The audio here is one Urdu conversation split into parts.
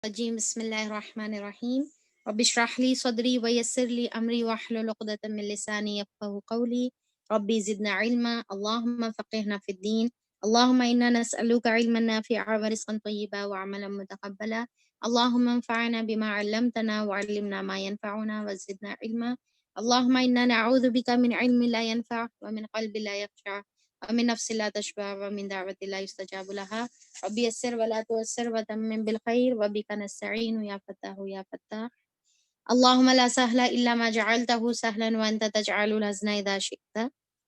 الرجيم بسم الله الرحمن الرحيم رب اشرح لي صدري ويسر لي أمري واحلل عقدة من لساني يفقهوا قولي ربي زدنا علما اللهم فقهنا في الدين اللهم إنا نسألك علما نافعا ورزقا طيبا وعملا متقبلا اللهم انفعنا بما علمتنا وعلمنا ما ينفعنا وزدنا علما اللهم إنا نعوذ بك من علم لا ينفع ومن قلب لا يخشع ومن نفس لا تشبع ومن دعوة لا يستجاب لها ربي يسر ولا تعسر وتمم بالخير وبك نستعين يا فتاح يا فتاح اللهم لا سهل إلا ما جعلته سهلا وأنت تجعل الحزن إذا شئت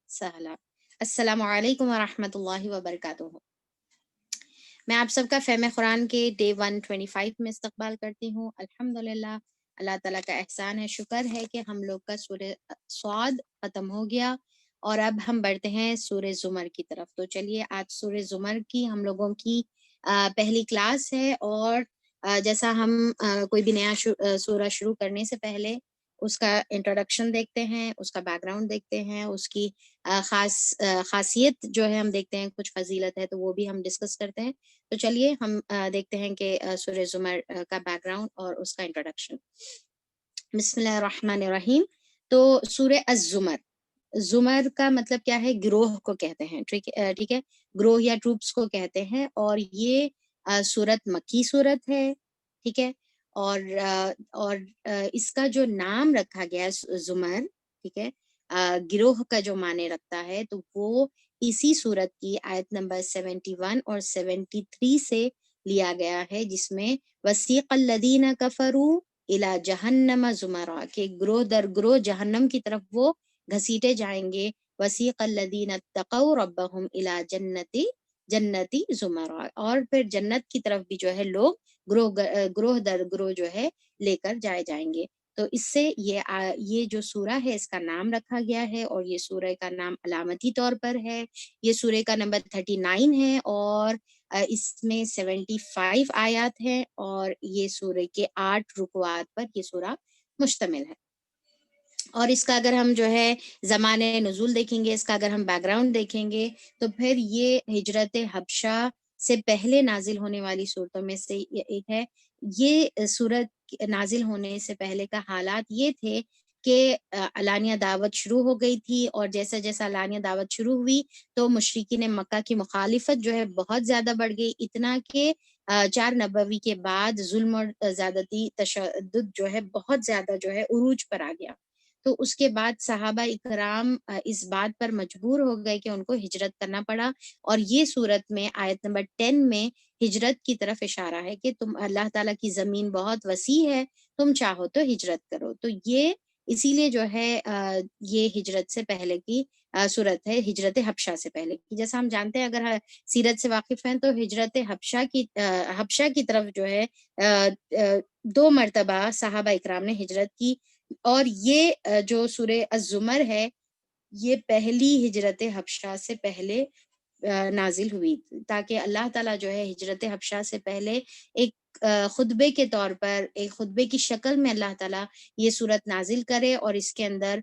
سهلا السلام علیکم ورحمۃ اللہ وبرکاتہ۔ میں آپ سب کا فہم قرآن کے ڈے 125 میں استقبال کرتی ہوں۔ الحمدللہ اللہ تعالیٰ کا احسان ہے، شکر ہے کہ ہم لوگ کا سورہ صاد ختم ہو گیا اور اب ہم بڑھتے ہیں سورہ زمر کی طرف۔ تو چلیے آج سورہ زمر کی ہم لوگوں کی پہلی کلاس ہے، اور جیسا ہم کوئی بھی نیا سورہ شروع کرنے سے پہلے اس کا انٹروڈکشن دیکھتے ہیں، اس کا بیک گراؤنڈ دیکھتے ہیں، اس کی خاصیت جو ہے ہم دیکھتے ہیں، کچھ فضیلت ہے تو وہ بھی ہم ڈسکس کرتے ہیں۔ تو چلیے ہم دیکھتے ہیں کہ سورہ زمر کا بیک گراؤنڈ اور اس کا انٹروڈکشن۔ بسم اللہ الرحمن الرحیم۔ تو سورہ الزمر، زمر کا مطلب کیا ہے؟ گروہ کو کہتے ہیں، ٹھیک ہے، گروہ یا ٹروپس کو کہتے ہیں، اور یہ سورت مکی سورت ہے، ٹھیک ہے، اور اس کا جو نام رکھا گیا ہے زمر، ٹھیک ہے، گروہ کا جو معنی رکھتا ہے، تو وہ اسی سورت کی آیت نمبر 71 اور 73 سے لیا گیا ہے، جس میں وسیق الذین کفروا الی جہنم زمرا، کہ گروہ در گروہ جہنم کی طرف وہ گھسیٹے جائیں گے۔ وسیق الذین اتقوا ربهم الی جنتی زمرا، اور پھر جنت کی طرف بھی جو ہے لوگ گروہ در گروہ جو ہے لے کر جائیں گے۔ تو اس سے یہ جو سورہ ہے اس کا نام رکھا گیا ہے، اور یہ سورہ کا نام علامتی طور پر ہے۔ یہ سورہ کا نمبر 39 ہے، اور اس میں 75 آیات ہیں، اور یہ سورہ کے 8 رکوعات پر یہ سورہ مشتمل ہے۔ اور اس کا اگر ہم جو ہے زمانے نزول دیکھیں گے، اس کا اگر ہم بیک گراؤنڈ دیکھیں گے، تو پھر یہ ہجرت حبشہ سے پہلے نازل ہونے والی صورتوں میں سے ایک ہے۔ یہ صورت نازل ہونے سے پہلے کا حالات یہ تھے کہ علانیہ دعوت شروع ہو گئی تھی، اور جیسا جیسا علانیہ دعوت شروع ہوئی تو مشرکین مکہ کی مخالفت جو ہے بہت زیادہ بڑھ گئی، اتنا کہ 4 نبوی کے بعد ظلم اور زیادتی تشدد جو ہے بہت زیادہ جو ہے عروج پر آ گیا۔ تو اس کے بعد صحابہ اکرام اس بات پر مجبور ہو گئے کہ ان کو ہجرت کرنا پڑا، اور یہ صورت میں آیت نمبر 10 میں ہجرت کی طرف اشارہ ہے کہ تم اللہ تعالیٰ کی زمین بہت وسیع ہے، تم چاہو تو ہجرت کرو۔ تو یہ اسی لیے جو ہے یہ ہجرت سے پہلے کی صورت ہے، ہجرت حبشہ سے پہلے کی۔ جیسا ہم جانتے ہیں، اگر سیرت سے واقف ہیں، تو ہجرت حبشہ کی طرف جو ہے 2 مرتبہ صحابہ اکرام نے ہجرت کی، اور یہ جو سورہ الزمر ہے یہ پہلی ہجرت حبشہ سے پہلے نازل ہوئی، تاکہ اللہ تعالیٰ جو ہے ہجرت حبشہ سے پہلے ایک خطبے کے طور پر، ایک خطبے کی شکل میں اللہ تعالیٰ یہ صورت نازل کرے، اور اس کے اندر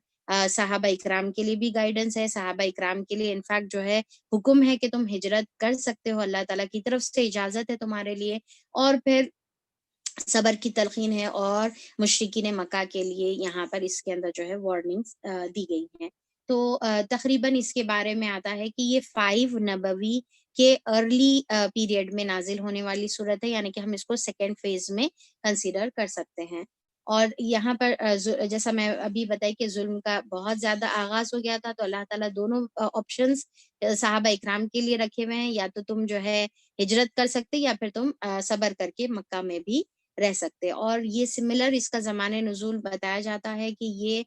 صحابہ اکرام کے لیے بھی گائیڈنس ہے، صحابہ اکرام کے لیے انفیکٹ جو ہے حکم ہے کہ تم ہجرت کر سکتے ہو، اللہ تعالیٰ کی طرف سے اجازت ہے تمہارے لیے، اور پھر صبر کی تلقین ہے، اور مشرکین مکہ کے لیے یہاں پر اس کے اندر جو ہے وارننگز دی گئی ہیں۔ تو تقریباً اس کے بارے میں آتا ہے کہ یہ 5 نبوی کے ارلی پیریڈ میں نازل ہونے والی صورت ہے، یعنی کہ ہم اس کو سیکنڈ فیز میں کنسیڈر کر سکتے ہیں۔ اور یہاں پر جیسا میں ابھی بتائی کہ ظلم کا بہت زیادہ آغاز ہو گیا تھا، تو اللہ تعالیٰ دونوں آپشنز صحابہ اکرام کے لیے رکھے ہوئے ہیں، یا تو تم جو ہے ہجرت کر سکتے، یا پھر تم صبر کر کے مکہ میں بھی رہ سکتے۔ اور یہ سملر اس کا زمانے نزول بتایا جاتا ہے کہ یہ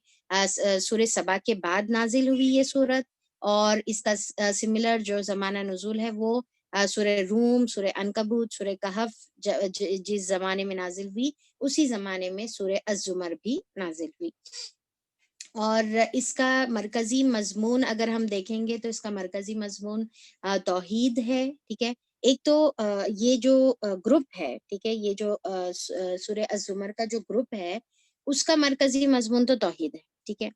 سورہ سبا کے بعد نازل ہوئی یہ صورت، اور اس کا سملر جو زمانہ نزول ہے وہ سورہ روم، سورہ عنکبوت، سورہ کہف جس زمانے میں نازل ہوئی اسی زمانے میں سورہ الزمر بھی نازل ہوئی۔ اور اس کا مرکزی مضمون اگر ہم دیکھیں گے تو اس کا مرکزی مضمون توحید ہے، ٹھیک ہے۔ ایک تو یہ جو گروپ ہے، ٹھیک ہے، یہ جو سورہ الزمر کا جو گروپ ہے اس کا مرکزی مضمون تو توحید ہے، ٹھیک ہے۔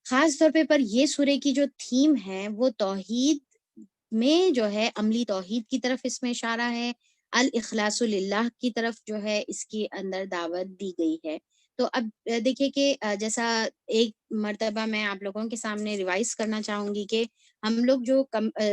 خاص طور پہ پر یہ سورہ کی جو تھیم ہے وہ توحید میں جو ہے عملی توحید کی طرف اس میں اشارہ ہے، الاخلاص للہ کی طرف جو ہے اس کی اندر دعوت دی گئی ہے۔ تو اب دیکھیے کہ جیسا ایک مرتبہ میں آپ لوگوں کے سامنے ریوائز کرنا چاہوں گی کہ ہم لوگ جو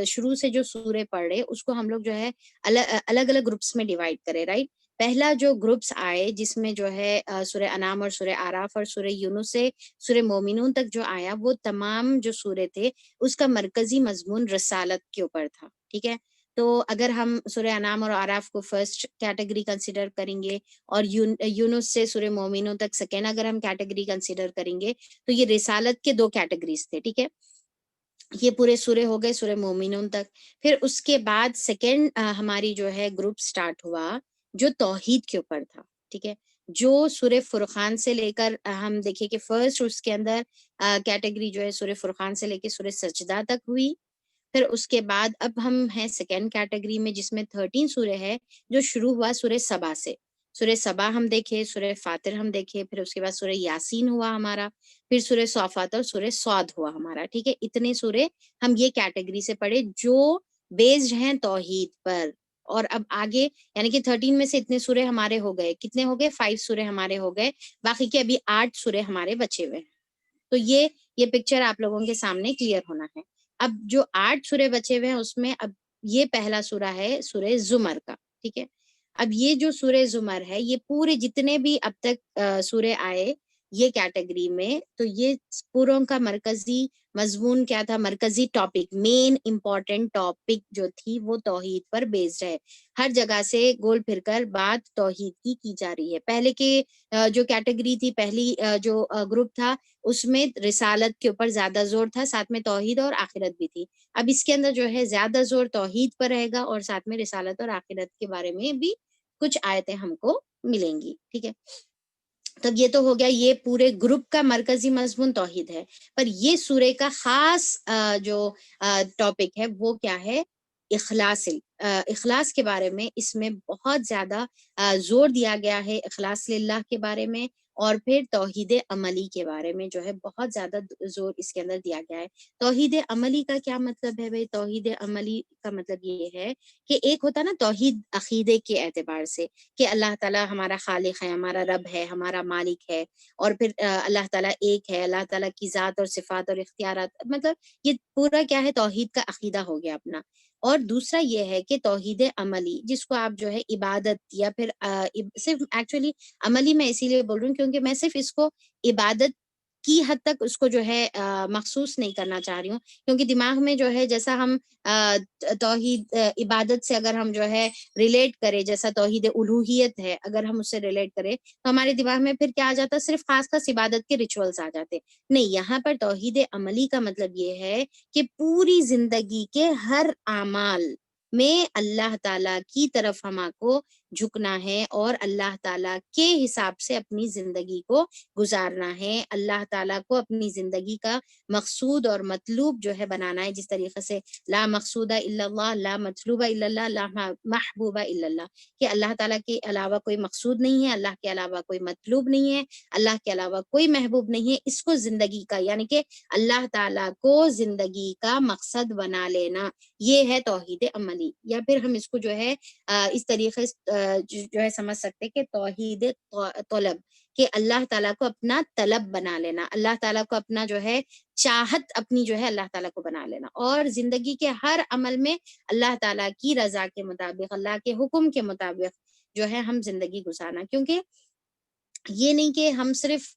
شروع سے جو سورے پڑھ رہے اس کو ہم لوگ جو ہے الگ الگ گروپس میں ڈیوائڈ کرے، رائٹ۔ پہلا جو گروپس آئے جس میں جو ہے سورہ انعام اور سورہ آراف اور سورہ یونس سے سورہ مومنون تک جو آیا، وہ تمام جو سورے تھے اس کا مرکزی مضمون رسالت کے اوپر تھا، ٹھیک ہے۔ تو اگر ہم سورہ انعام اور آراف کو فرسٹ کیٹیگری کنسیڈر کریں گے اور یونس سے سورہ مومنون تک سیکنڈ اگر ہم کیٹیگری کنسیڈر کریں گے، تو یہ رسالت کے دو کیٹیگریز تھے، ٹھیک ہے۔ یہ پورے سورے ہو گئے سورہ مومنون تک۔ پھر اس کے بعد سیکنڈ ہماری جو ہے گروپ سٹارٹ ہوا جو توحید کے اوپر تھا، ٹھیک ہے، جو سورہ فرقان سے لے کر ہم دیکھیں کہ فرسٹ اس کے اندر کیٹیگری جو ہے سورہ فرقان سے لے کے سورہ سجدہ تک ہوئی۔ پھر اس کے بعد اب ہم ہیں سیکنڈ کیٹیگری میں جس میں 13 سورہ ہے، جو شروع ہوا سورہ سبا سے۔ سورہ سبا ہم دیکھے، سورہ فاتر ہم دیکھے، پھر اس کے بعد سورہ یاسین ہوا ہمارا، پھر سورہ صافات اور سورہ صاد ہوا ہمارا، ٹھیک ہے۔ اتنے سورے ہم یہ کیٹیگری سے پڑھے جو بیسڈ ہیں توحید پر۔ اور اب آگے یعنی کہ 13 میں سے اتنے سورے ہمارے ہو گئے، کتنے ہو گئے؟ 5 سورے ہمارے ہو گئے، باقی کے ابھی 8 سورے ہمارے بچے ہوئے ہیں۔ تو یہ پکچر آپ لوگوں کے سامنے کلیئر ہونا ہے۔ اب جو 8 سورے بچے ہوئے ہیں اس میں اب یہ پہلا سورہ ہے سورہ زمر کا، ٹھیک ہے۔ اب یہ جو سورہ زمر ہے یہ پورے جتنے بھی اب تک سورے آئے یہ کیٹیگری میں، تو یہ پوروں کا مرکزی مضمون کیا تھا؟ مرکزی ٹاپک، مین امپورٹنٹ ٹاپک جو تھی وہ توحید پر بیسڈ ہے۔ ہر جگہ سے گول پھر کر بات توحید کی جا رہی ہے۔ پہلے کے جو کیٹیگری تھی، پہلی جو گروپ تھا، اس میں رسالت کے اوپر زیادہ زور تھا، ساتھ میں توحید اور آخرت بھی تھی۔ اب اس کے اندر جو ہے زیادہ زور توحید پر رہے گا اور ساتھ میں رسالت اور آخرت کے بارے میں بھی کچھ آیتیں ہم کو ملیں گی، ٹھیک ہے۔ تب یہ تو ہو گیا، یہ پورے گروپ کا مرکزی مضمون توحید ہے۔ پر یہ سورے کا خاص جو ٹاپک ہے وہ کیا ہے؟ اخلاص۔ اخلاص کے بارے میں اس میں بہت زیادہ زور دیا گیا ہے، اخلاص للہ کے بارے میں، اور پھر توحید عملی کے بارے میں جو ہے بہت زیادہ زور اس کے اندر دیا گیا ہے۔ توحید عملی کا کیا مطلب ہے بھائی؟ توحید عملی کا مطلب یہ ہے کہ ایک ہوتا نا توحید عقیدے کے اعتبار سے کہ اللہ تعالیٰ ہمارا خالق ہے، ہمارا رب ہے، ہمارا مالک ہے، اور پھر اللہ تعالیٰ ایک ہے، اللہ تعالیٰ کی ذات اور صفات اور اختیارات، مطلب یہ پورا کیا ہے؟ توحید کا عقیدہ ہو گیا اپنا۔ اور دوسرا یہ ہے کہ توحید عملی، جس کو آپ جو ہے عبادت یا پھر صرف ایکچولی عملی میں اسی لیے بول رہی ہوں کیونکہ میں صرف اس کو عبادت کی حد تک اس کو جو ہے مخصوص نہیں کرنا چاہ رہی ہوں، کیونکہ دماغ میں جو ہے جیسا ہم توحید عبادت سے اگر ہم جو ہے ریلیٹ کرے، جیسا توحید الوہیت ہے اگر ہم اس سے ریلیٹ کریں تو ہمارے دماغ میں پھر کیا آ جاتا ہے؟ صرف خاص خاص عبادت کے ریچولز آ جاتے۔ نہیں، یہاں پر توحید عملی کا مطلب یہ ہے کہ پوری زندگی کے ہر اعمال میں اللہ تعالیٰ کی طرف ہم کو جھکنا ہے اور اللہ تعالیٰ کے حساب سے اپنی زندگی کو گزارنا ہے، اللہ تعالیٰ کو اپنی زندگی کا مقصود اور مطلوب جو ہے بنانا ہے، جس طریقے سے لا مقصود الا اللہ، لا مطلوب الا اللہ، لا محبوب الا اللہ، کہ اللہ تعالیٰ کے علاوہ کوئی مقصود نہیں ہے، اللہ کے علاوہ کوئی مطلوب نہیں ہے، اللہ کے علاوہ کوئی محبوب نہیں ہے۔ اس کو زندگی کا یعنی کہ اللہ تعالیٰ کو زندگی کا مقصد بنا لینا، یہ ہے توحید عملی۔ یا پھر ہم اس کو جو ہے اس طریقے سے جو ہے سمجھ سکتے کہ توحید طلب، کہ اللہ تعالیٰ کو اپنا طلب بنا لینا، اللہ تعالیٰ کو اپنا جو ہے چاہت اپنی جو ہے اللہ تعالیٰ کو بنا لینا، اور زندگی کے ہر عمل میں اللہ تعالیٰ کی رضا کے مطابق، اللہ کے حکم کے مطابق جو ہے ہم زندگی گزارنا۔ کیونکہ یہ نہیں کہ ہم صرف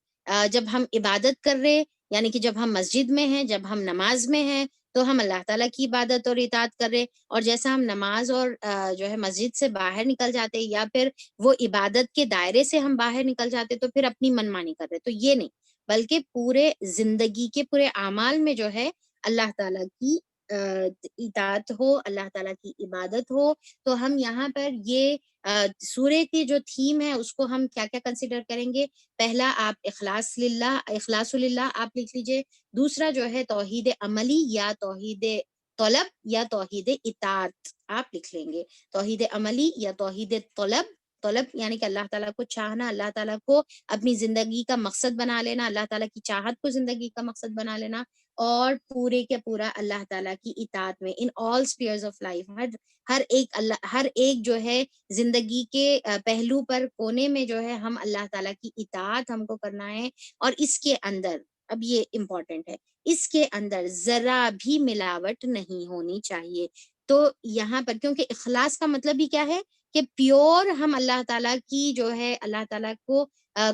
جب ہم عبادت کر رہے، یعنی کہ جب ہم مسجد میں ہیں، جب ہم نماز میں ہیں تو ہم اللہ تعالیٰ کی عبادت اور اطاعت کر رہے، اور جیسا ہم نماز اور جو ہے مسجد سے باہر نکل جاتے یا پھر وہ عبادت کے دائرے سے ہم باہر نکل جاتے تو پھر اپنی منمانی کر رہے، تو یہ نہیں، بلکہ پورے زندگی کے پورے اعمال میں جو ہے اللہ تعالیٰ کی اطاعت ہو، اللہ تعالیٰ کی عبادت ہو۔ تو ہم یہاں پر یہ سورے کی جو تھیم ہے اس کو ہم کیا کیا کنسیڈر کریں گے؟ پہلا آپ اخلاص للہ آپ لکھ لیجئے، دوسرا جو ہے توحید عملی یا توحید طلب یا توحید اطاعت آپ لکھ لیں گے، توحید عملی یا توحید طلب یعنی کہ اللہ تعالیٰ کو چاہنا، اللہ تعالیٰ کو اپنی زندگی کا مقصد بنا لینا، اللہ تعالیٰ کی چاہت کو زندگی کا مقصد بنا لینا، اور پورے کے پورا اللہ تعالیٰ کی اطاعت میں ان آل اسپیئرز آف لائف، ہر ایک جو ہے زندگی کے پہلو پر کونے میں جو ہے ہم اللہ تعالیٰ کی اطاعت ہم کو کرنا ہے. اور اس کے اندر اب یہ امپورٹنٹ ہے، اس کے اندر ذرا بھی ملاوٹ نہیں ہونی چاہیے. تو یہاں پر کیونکہ اخلاص کا مطلب ہی کیا ہے کہ پیور ہم اللہ تعالیٰ کی جو ہے اللہ تعالیٰ کو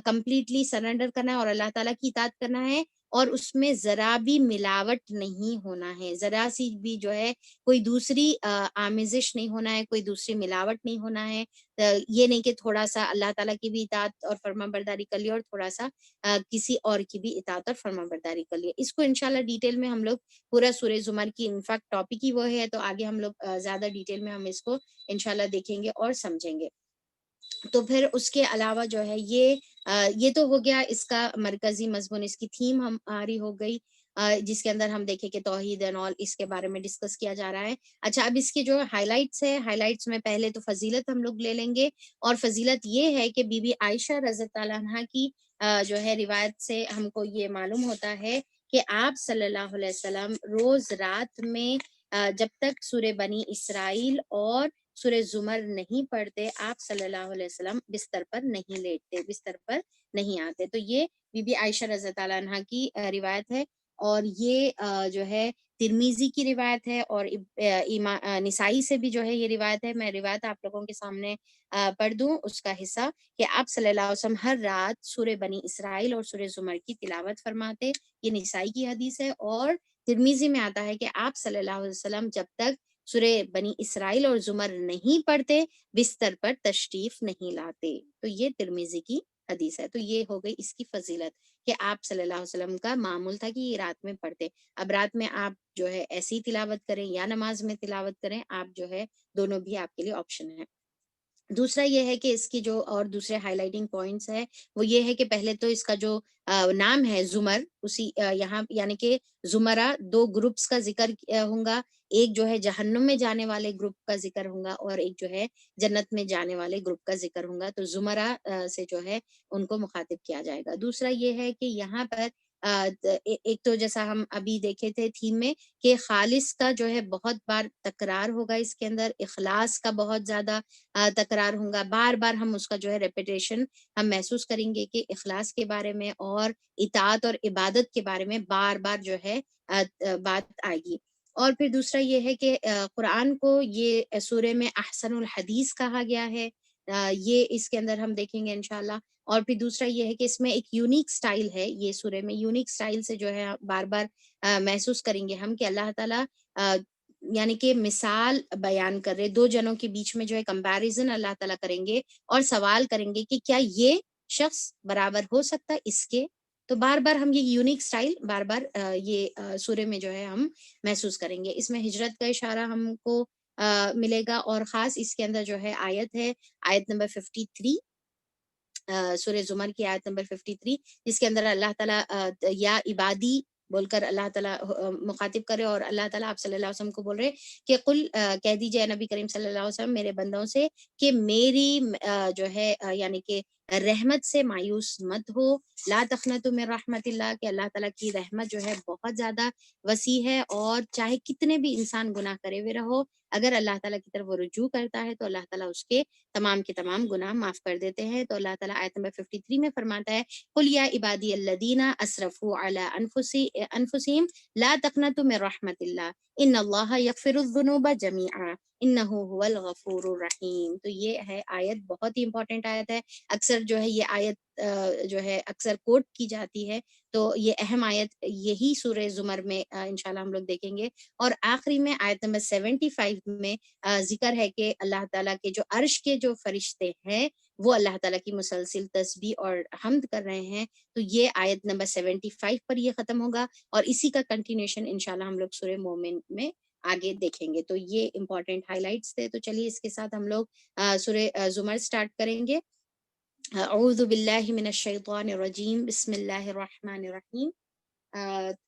کمپلیٹلی سرنڈر کرنا ہے اور اللہ تعالیٰ کی اطاعت کرنا ہے، اور اس میں ذرا بھی ملاوٹ نہیں ہونا ہے، ذرا سی بھی جو ہے کوئی دوسری آمیزش نہیں ہونا ہے، کوئی دوسری ملاوٹ نہیں ہونا ہے. یہ نہیں کہ تھوڑا سا اللہ تعالیٰ کی بھی اطاعت اور فرما برداری کر لیے اور تھوڑا سا کسی اور کی بھی اطاعت اور فرما برداری کر لیے. اس کو انشاءاللہ ڈیٹیل میں ہم لوگ پورا سورہ زمر کی انفیکٹ ٹاپک ہی وہ ہے، تو آگے ہم لوگ زیادہ ڈیٹیل میں ہم اس کو انشاءاللہ دیکھیں گے اور سمجھیں گے. تو پھر اس کے علاوہ جو ہے یہ تو ہو گیا اس کا مرکزی مضمون، اس کی تھیم ہماری ہو گئی، جس کے اندر ہم دیکھیں کہ توحید اینڈ آل اس کے بارے میں ڈسکس کیا جا رہا ہے. اچھا، اب اس کے جو ہائی لائٹس ہے، ہائی لائٹس میں پہلے تو فضیلت ہم لوگ لے لیں گے، اور فضیلت یہ ہے کہ بی بی عائشہ رضی اللہ عنہا کی جو ہے روایت سے ہم کو یہ معلوم ہوتا ہے کہ آپ صلی اللہ علیہ وسلم روز رات میں جب تک سورہ بنی اسرائیل اور سورہ زمر نہیں پڑھتے، آپ صلی اللہ علیہ وسلم بستر پر نہیں لیٹتے، بستر پر نہیں آتے. تو یہ بی بی عائشہ رضی اللہ عنہا کی روایت ہے، اور یہ جو ہے ترمیزی کی روایت ہے، اور نسائی سے بھی جو ہے یہ روایت ہے. میں روایت آپ لوگوں کے سامنے پڑھ دوں اس کا حصہ، کہ آپ صلی اللہ علیہ وسلم ہر رات سورہ بنی اسرائیل اور سورہ زمر کی تلاوت فرماتے. یہ نسائی کی حدیث ہے، اور ترمیزی میں آتا ہے کہ آپ صلی اللہ علیہ وسلم جب تک سورہ بنی اسرائیل اور زمر نہیں پڑھتے بستر پر تشریف نہیں لاتے. تو یہ ترمیزی کی حدیث ہے. تو یہ ہو گئی اس کی فضیلت کہ آپ صلی اللہ علیہ وسلم کا معمول تھا کہ یہ رات میں پڑھتے. اب رات میں آپ جو ہے ایسی تلاوت کریں یا نماز میں تلاوت کریں، آپ جو ہے دونوں بھی آپ کے لیے آپشن ہے. دوسرا یہ ہے کہ اس کی جو اور دوسرے ہائی لائٹنگ پوائنٹس ہے وہ یہ ہے کہ پہلے تو اس کا جو نام ہے زمر، اسی یہاں یعنی کہ زمرہ دو گروپس کا ذکر ہوگا، ایک جو ہے جہنم میں جانے والے گروپ کا ذکر ہوگا اور ایک جو ہے جنت میں جانے والے گروپ کا ذکر ہوگا. تو زمرہ سے جو ہے ان کو مخاطب کیا جائے گا. دوسرا یہ ہے کہ یہاں پر ایک تو جیسا ہم ابھی دیکھے تھے تھیم میں کہ خالص کا جو ہے بہت بار تکرار ہوگا، اس کے اندر اخلاص کا بہت زیادہ تکرار ہوگا، بار بار ہم اس کا جو ہے ریپیٹیشن ہم محسوس کریں گے کہ اخلاص کے بارے میں اور اطاعت اور عبادت کے بارے میں بار بار جو ہے بات آئے گی. اور پھر دوسرا یہ ہے کہ قرآن کو یہ سورہ میں احسن الحدیث کہا گیا ہے، یہ اس کے اندر ہم دیکھیں گے انشاءاللہ. اور پھر دوسرا یہ ہے کہ اس میں ایک یونیک سٹائل ہے، یہ سورہ میں یونیک سٹائل سے جو ہے بار بار محسوس کریں گے ہم کہ اللہ تعالیٰ یعنی کہ مثال بیان کر رہے، دو جنوں کے بیچ میں جو ہے کمپیریزن اللہ تعالیٰ کریں گے اور سوال کریں گے کہ کیا یہ شخص برابر ہو سکتا ہے اس کے. تو بار بار ہم یہ یونیک سٹائل بار بار یہ سورہ میں جو ہے ہم محسوس کریں گے. اس میں ہجرت کا اشارہ ہم کو ملے گا، اور خاص اس کے اندر جو ہے آیت ہے آیت نمبر 53، سورہ زمر کی آیت نمبر 53، جس کے اندر اللہ تعالیٰ یا عبادی بول کر اللہ تعالیٰ مخاطب کرے، اور اللہ تعالیٰ آپ صلی اللہ علیہ وسلم کو بول رہے کہ قل کہہ دیجئے نبی کریم صلی اللہ علیہ وسلم میرے بندوں سے کہ میری جو ہے یعنی کہ رحمت سے مایوس مت ہو، لا تقنطوا من رحمت اللہ، کہ اللہ تعالیٰ کی رحمت جو ہے بہت زیادہ وسیع ہے، اور چاہے کتنے بھی انسان گناہ کرے ہوئے رہو، اگر اللہ تعالیٰ کی طرف وہ رجوع کرتا ہے تو اللہ تعالیٰ اس کے تمام کے تمام گناہ معاف کر دیتے ہیں. تو اللہ تعالیٰ آیت نمبر 53 میں فرماتا ہے قل یا عبادی الذین اسرفوا علی انفسہم لا تقنطوا من رحمت اللہ ان اللہ یغفر الذنوب جميعا انہ هو الغفور الرحیم. تو یہ ہے آیت، بہت ہی امپورٹنٹ آیت ہے. اکثر جو ہے یہ آیت جو ہے اکثر کوٹ کی جاتی ہے، تو یہ اہم آیت یہی سورہ زمر میں انشاءاللہ ہم لوگ دیکھیں گے. اور آخری میں آیت نمبر 75 میں ذکر ہے کہ اللہ تعالیٰ کے جو عرش کے جو فرشتے ہیں وہ اللہ تعالیٰ کی مسلسل تسبیح اور حمد کر رہے ہیں. تو یہ آیت نمبر 75 پر یہ ختم ہوگا، اور اسی کا کنٹینیوشن انشاءاللہ ہم لوگ سورہ مومن میں آگے دیکھیں گے. تو یہ امپورٹنٹ ہائی لائٹس تھے. تو چلیے اس کے ساتھ ہم لوگ سورہ زمر سٹارٹ کریں گے. اعوذ باللہ من الشیطان الرجیم، بسم اللہ الرحمن الرحیم.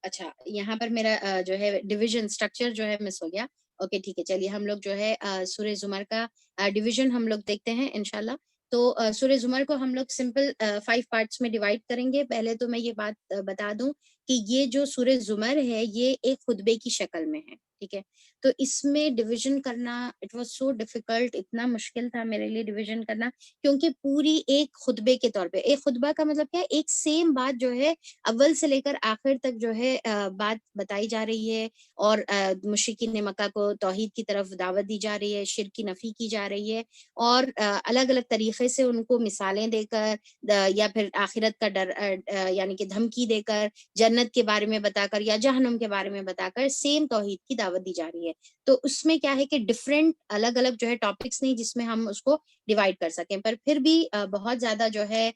اچھا، یہاں پر میرا جو ہے ڈویژن سٹرکچر جو ہے مس ہو گیا. اوکے ٹھیک ہے، چلیے ہم لوگ جو ہے سورہ زمر کا ڈویژن ہم لوگ دیکھتے ہیں انشاءاللہ. تو سورہ زمر کو ہم لوگ سمپل 5 پارٹس میں ڈیوائڈ کریں گے. پہلے تو میں یہ بات بتا دوں کہ یہ جو سورہ زمر ہے یہ ایک خطبے کی شکل میں ہے. ٹھیک ہے, تو اس میں ڈویژن کرنا اٹ واز سو ڈیفیکلٹ, اتنا مشکل تھا میرے لیے ڈویژن کرنا, کیونکہ پوری ایک خطبے کے طور پہ, ایک خطبہ کا مطلب کیا ہے, ایک سیم بات جو ہے اول سے لے کر آخر تک جو ہے بات بتائی جا رہی ہے, اور مشرکین مکہ کو توحید کی طرف دعوت دی جا رہی ہے, شرک کی نفی کی جا رہی ہے, اور الگ الگ طریقے سے ان کو مثالیں دے کر یا پھر آخرت کا ڈر یعنی کہ دھمکی دے کر, جنت کے بارے میں بتا کر یا جہنم کے بارے میں بتا کر سیم توحید کی دعوت دی جا رہی ہے. تو اس میں کیا ہے کہ ڈفرینٹ الگ الگ جو ہے ٹاپکس نہیں جس میں ہم اس کو ڈیوائڈ کر سکیں, پر پھر بھی بہت زیادہ جو ہے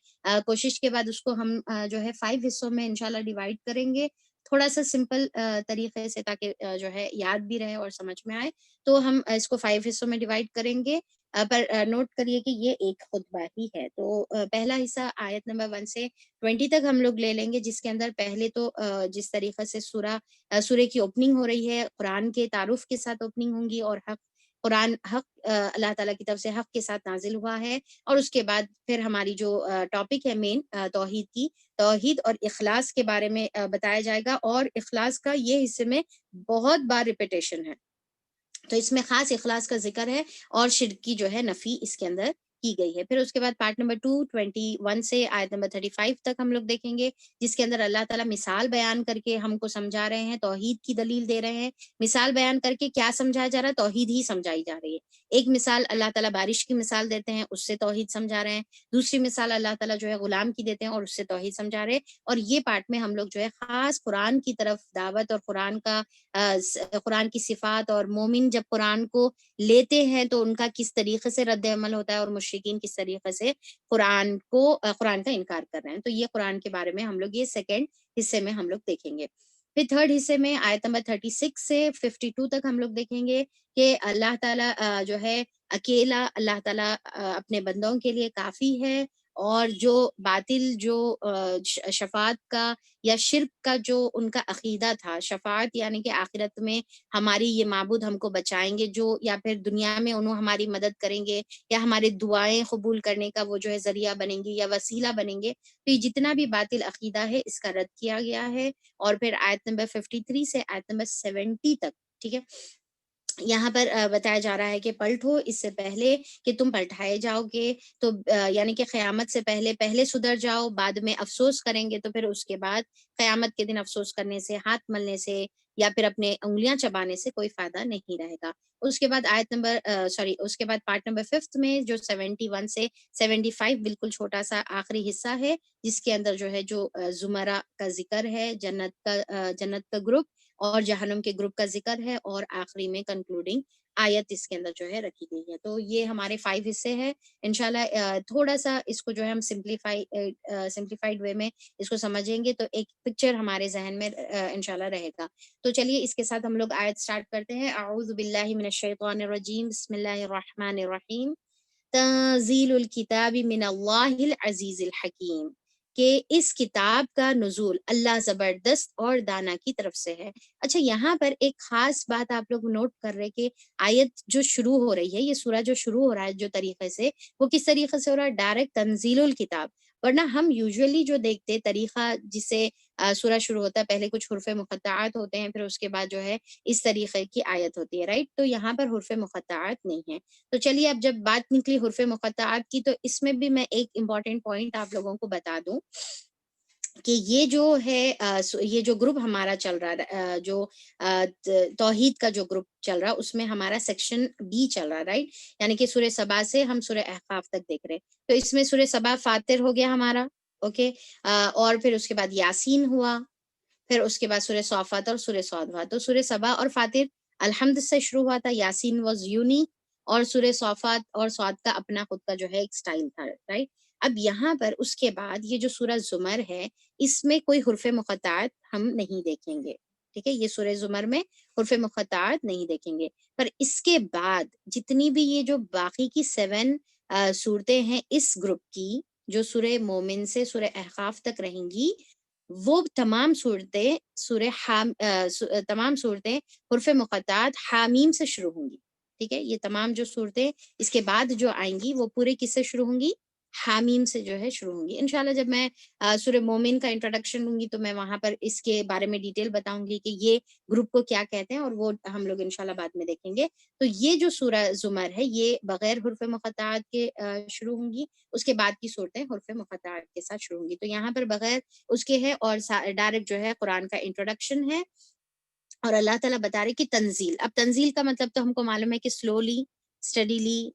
کوشش کے بعد اس کو ہم جو ہے 5 حصوں میں انشاءاللہ ڈیوائڈ کریں گے, تھوڑا سا سمپل طریقے سے, تاکہ جو ہے یاد بھی رہے اور سمجھ میں آئے. تو ہم اس کو 5 حصوں میں ڈیوائڈ کریں گے, پر نوٹ کریے کہ یہ ایک خطبہ ہی ہے. تو پہلا حصہ آیت نمبر 1 سے 20 تک ہم لوگ لے لیں گے, جس کے اندر پہلے تو جس طریقے سے سورہ کی اوپننگ ہو رہی ہے, قرآن کے تعارف کے ساتھ اوپننگ ہوں گی, اور قرآن حق اللہ تعالیٰ کی طرف سے حق کے ساتھ نازل ہوا ہے, اور اس کے بعد پھر ہماری جو ٹاپک ہے مین توحید کی, توحید اور اخلاص کے بارے میں بتایا جائے گا. اور اخلاص کا یہ حصے میں بہت بار ریپیٹیشن ہے, تو اس میں خاص اخلاص کا ذکر ہے, اور شرک کی جو ہے نفی اس کے اندر کی گئی ہے. پھر اس کے بعد پارٹ نمبر 2 21 سے آیت نمبر 35 تک ہم لوگ دیکھیں گے, جس کے اندر اللہ تعالیٰ مثال بیان کر کے ہم کو سمجھا رہے ہیں, توحید کی دلیل دے رہے ہیں. مثال بیان کر کے کیا سمجھایا جا رہا ہے, توحید ہی سمجھائی جا رہی ہے. ایک مثال اللہ تعالیٰ بارش کی مثال دیتے ہیں, اس سے توحید سمجھا رہے ہیں. دوسری مثال اللہ تعالیٰ جو ہے غلام کی دیتے ہیں, اور اس سے توحید سمجھا رہے ہیں. اور یہ پارٹ میں ہم لوگ جو ہے خاص قرآن کی طرف دعوت, اور قرآن کی صفات, اور مومن جب قرآن کو لیتے ہیں تو ان کا کس طریقے سے رد عمل ہوتا ہے, اور مشرکین کس طریقے سے قرآن کا انکار کر رہے ہیں. تو یہ قرآن کے بارے میں ہم لوگ یہ سیکنڈ حصے میں ہم لوگ دیکھیں گے. پھر تھرڈ حصے میں آیت نمبر 36 سے 52 تک ہم لوگ دیکھیں گے کہ اللہ تعالیٰ جو ہے اکیلا اللہ تعالیٰ اپنے بندوں کے لیے کافی ہے, اور جو باطل جو شفاعت کا یا شرک کا جو ان کا عقیدہ تھا, شفاعت یعنی کہ آخرت میں ہماری یہ معبود ہم کو بچائیں گے, جو یا پھر دنیا میں انہوں ہماری مدد کریں گے, یا ہمارے دعائیں قبول کرنے کا وہ جو ہے ذریعہ بنیں گی یا وسیلہ بنیں گے, تو یہ جتنا بھی باطل عقیدہ ہے اس کا رد کیا گیا ہے. اور پھر آیت نمبر 53 سے آیت نمبر 70 تک, ٹھیک ہے, یہاں پر بتایا جا رہا ہے کہ پلٹو اس سے پہلے کہ تم پلٹائے جاؤ گے, تو یعنی کہ قیامت سے پہلے سدھر جاؤ, بعد میں افسوس کریں گے, تو پھر اس کے بعد قیامت کے دن افسوس کرنے سے, ہاتھ ملنے سے, یا پھر اپنے انگلیاں چبانے سے کوئی فائدہ نہیں رہے گا. اس کے بعد اس کے بعد پارٹ نمبر 5 میں جو 71 سے 75 بالکل چھوٹا سا آخری حصہ ہے, جس کے اندر جو ہے جو زمرہ کا ذکر ہے, جنت کا گروپ اور جہنم کے گروپ کا ذکر ہے, اور آخری میں کنکلوڈنگ آیت اس کے اندر جو ہے رکھی گئی ہے. تو یہ ہمارے 5 حصے ہیں. انشاءاللہ تھوڑا سا اس کو جو ہے ہم سمپلیفائڈ وے میں اس کو سمجھیں گے تو ایک پکچر ہمارے ذہن میں انشاءاللہ رہے گا. تو چلیے اس کے ساتھ ہم لوگ آیت سٹارٹ کرتے ہیں. اعوذ باللہ من الشیطان الرجیم, بسم اللہ الرحمن الرحیم. تنزیل الکتاب من اللہ العزیز الحکیم, کہ اس کتاب کا نزول اللہ زبردست اور دانا کی طرف سے ہے. اچھا, یہاں پر ایک خاص بات آپ لوگ نوٹ کر رہے کہ آیت جو شروع ہو رہی ہے, یہ سورہ جو شروع ہو رہا ہے جو طریقے سے, وہ کس طریقے سے ہو رہا ہے, ڈائریکٹ تنزیل الکتاب. ورنہ ہم یوزولی جو دیکھتے طریقہ جس سے سورہ شروع ہوتا ہے, پہلے کچھ حروف مقطعات ہوتے ہیں, پھر اس کے بعد جو ہے اس طریقے کی آیت ہوتی ہے, رائٹ. تو یہاں پر حروف مقطعات نہیں ہیں. تو چلیے اب جب بات نکلی حروف مقطعات کی, تو اس میں بھی میں ایک امپورٹنٹ پوائنٹ آپ لوگوں کو بتا دوں کہ یہ جو ہے یہ جو گروپ ہمارا چل رہا ہے, جو توحید کا جو گروپ چل رہا ہے, اس میں ہمارا سیکشن بی چل رہا ہے, رائٹ. یعنی کہ سورہ سبا سے ہم سورہ احقاف تک دیکھ رہے ہیں. تو اس میں سورہ سبا فاتر ہو گیا ہمارا, اوکے, اور پھر اس کے بعد یاسین ہوا, پھر اس کے بعد سورہ صافات اور سورہ صاد ہوا. تو سورہ سبا اور فاتر الحمد سے شروع ہوا تھا, یاسین واز یونیک, اور سورہ صافات اور صاد کا اپنا خود کا جو ہے ایک سٹائل تھا, رائٹ. اب یہاں پر اس کے بعد یہ جو سورہ زمر ہے, اس میں کوئی حرف مقطعات ہم نہیں دیکھیں گے, ٹھیک ہے. یہ سورہ زمر میں حرف مقطعات نہیں دیکھیں گے. پر اس کے بعد جتنی بھی یہ جو باقی کی 7 صورتیں ہیں اس گروپ کی, جو سورہ مومن سے سورہ احقاف تک رہیں گی, وہ تمام صورتیں حرف مقطعات حامیم سے شروع ہوں گی, ٹھیک ہے. یہ تمام جو صورتیں اس کے بعد جو آئیں گی وہ پورے کس سے شروع ہوں گی, حامیم سے جو ہے شروع ہوں گی. انشاءاللہ جب میں سورہ مومن کا انٹروڈکشن دوں گی تو میں وہاں پر اس کے بارے میں ڈیٹیل بتاؤں گی کہ یہ گروپ کو کیا کہتے ہیں، اور وہ ہم لوگ انشاءاللہ بعد میں دیکھیں گے. تو یہ جو سورہ زمر ہے یہ بغیر حروف مقطعات کے شروع ہوں گی. اس کے بعد کی صورتیں حروف مقطعات کے ساتھ شروع ہوں گی. تو یہاں پر بغیر اس کے ہے، اور ڈائریکٹ جو ہے قرآن کا انٹروڈکشن ہے. اور اللہ تعالیٰ بتا رہے کہ تنزیل. اب تنزیل کا مطلب تو ہم کو معلوم ہے کہ سلولی، اسٹڈیلی،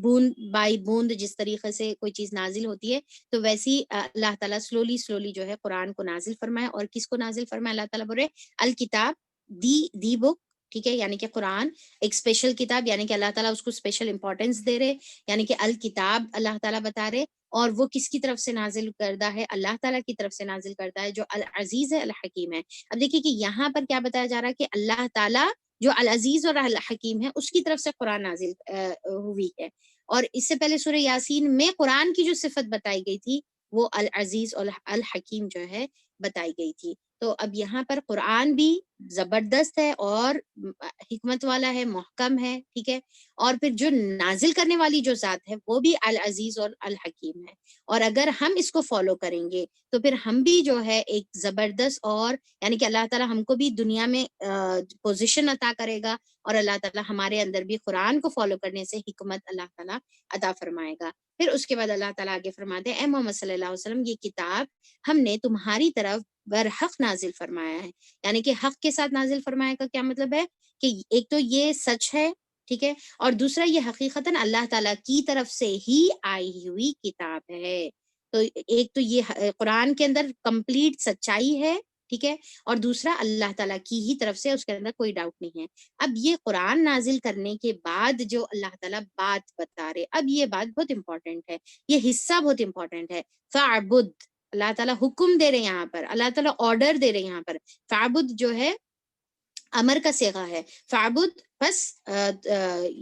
بوند بائی بوند جس طریقے سے کوئی چیز نازل ہوتی ہے، تو ویسی اللہ تعالیٰ سلولی جو ہے قرآن کو نازل فرمائے. اور کس کو نازل فرمائے؟ اللہ تعالیٰ بول رہے الکتاب، دی بک، ٹھیک ہے، یعنی کہ قرآن ایک اسپیشل کتاب، یعنی کہ اللہ تعالیٰ اس کو اسپیشل امپورٹینس دے رہے، یعنی کہ الکتاب اللہ تعالیٰ بتا رہے. اور وہ کس کی طرف سے نازل کردہ ہے؟ اللہ تعالیٰ کی طرف سے نازل کرتا ہے، جو العزیز ہے، الحکیم ہے. اب دیکھیے کہ یہاں پر کیا بتایا جا رہا ہے کہ اللہ تعالیٰ جو العزیز اور الحکیم ہے اس کی طرف سے قرآن نازل ہوئی ہے. اور اس سے پہلے سورہ یاسین میں قرآن کی جو صفت بتائی گئی تھی وہ العزیز اور الحکیم جو ہے بتائی گئی تھی. تو اب یہاں پر قرآن بھی زبردست ہے اور حکمت والا ہے، محکم ہے، ٹھیک ہے. اور پھر جو نازل کرنے والی جو ذات ہے وہ بھی العزیز اور الحکیم ہے. اور اگر ہم اس کو فالو کریں گے تو پھر ہم بھی جو ہے ایک زبردست، اور یعنی کہ اللہ تعالیٰ ہم کو بھی دنیا میں پوزیشن عطا کرے گا، اور اللہ تعالیٰ ہمارے اندر بھی قرآن کو فالو کرنے سے حکمت اللہ تعالیٰ عطا فرمائے گا. پھر اس کے بعد اللہ تعالیٰ آگے فرماتے ہیں اے محمد صلی اللہ علیہ وسلم، یہ کتاب ہم نے تمہاری طرف برحق نازل فرمایا ہے. یعنی کہ حق کے ساتھ نازل فرمایا کا کیا مطلب ہے کہ ایک تو یہ سچ ہے، ٹھیک ہے، اور دوسرا یہ حقیقتاً اللہ تعالیٰ کی طرف سے ہی آئی ہوئی کتاب ہے. تو ایک تو یہ قرآن کے اندر کمپلیٹ سچائی ہے، ٹھیک ہے، اور دوسرا اللہ تعالیٰ کی ہی طرف سے، اس کے اندر کوئی ڈاؤٹ نہیں ہے. اب یہ قرآن نازل کرنے کے بعد جو اللہ تعالیٰ بات بتا رہے، اب یہ بات بہت امپورٹنٹ ہے، یہ حصہ بہت امپورٹنٹ ہے. فَاعْبُدْ، اللہ تعالیٰ حکم دے رہے ہیں یہاں پر، اللہ تعالیٰ آرڈر دے رہے ہیں یہاں پر. فَاعْبُدْ جو ہے امر کا صیغہ ہے. فَاعْبُدْ، بس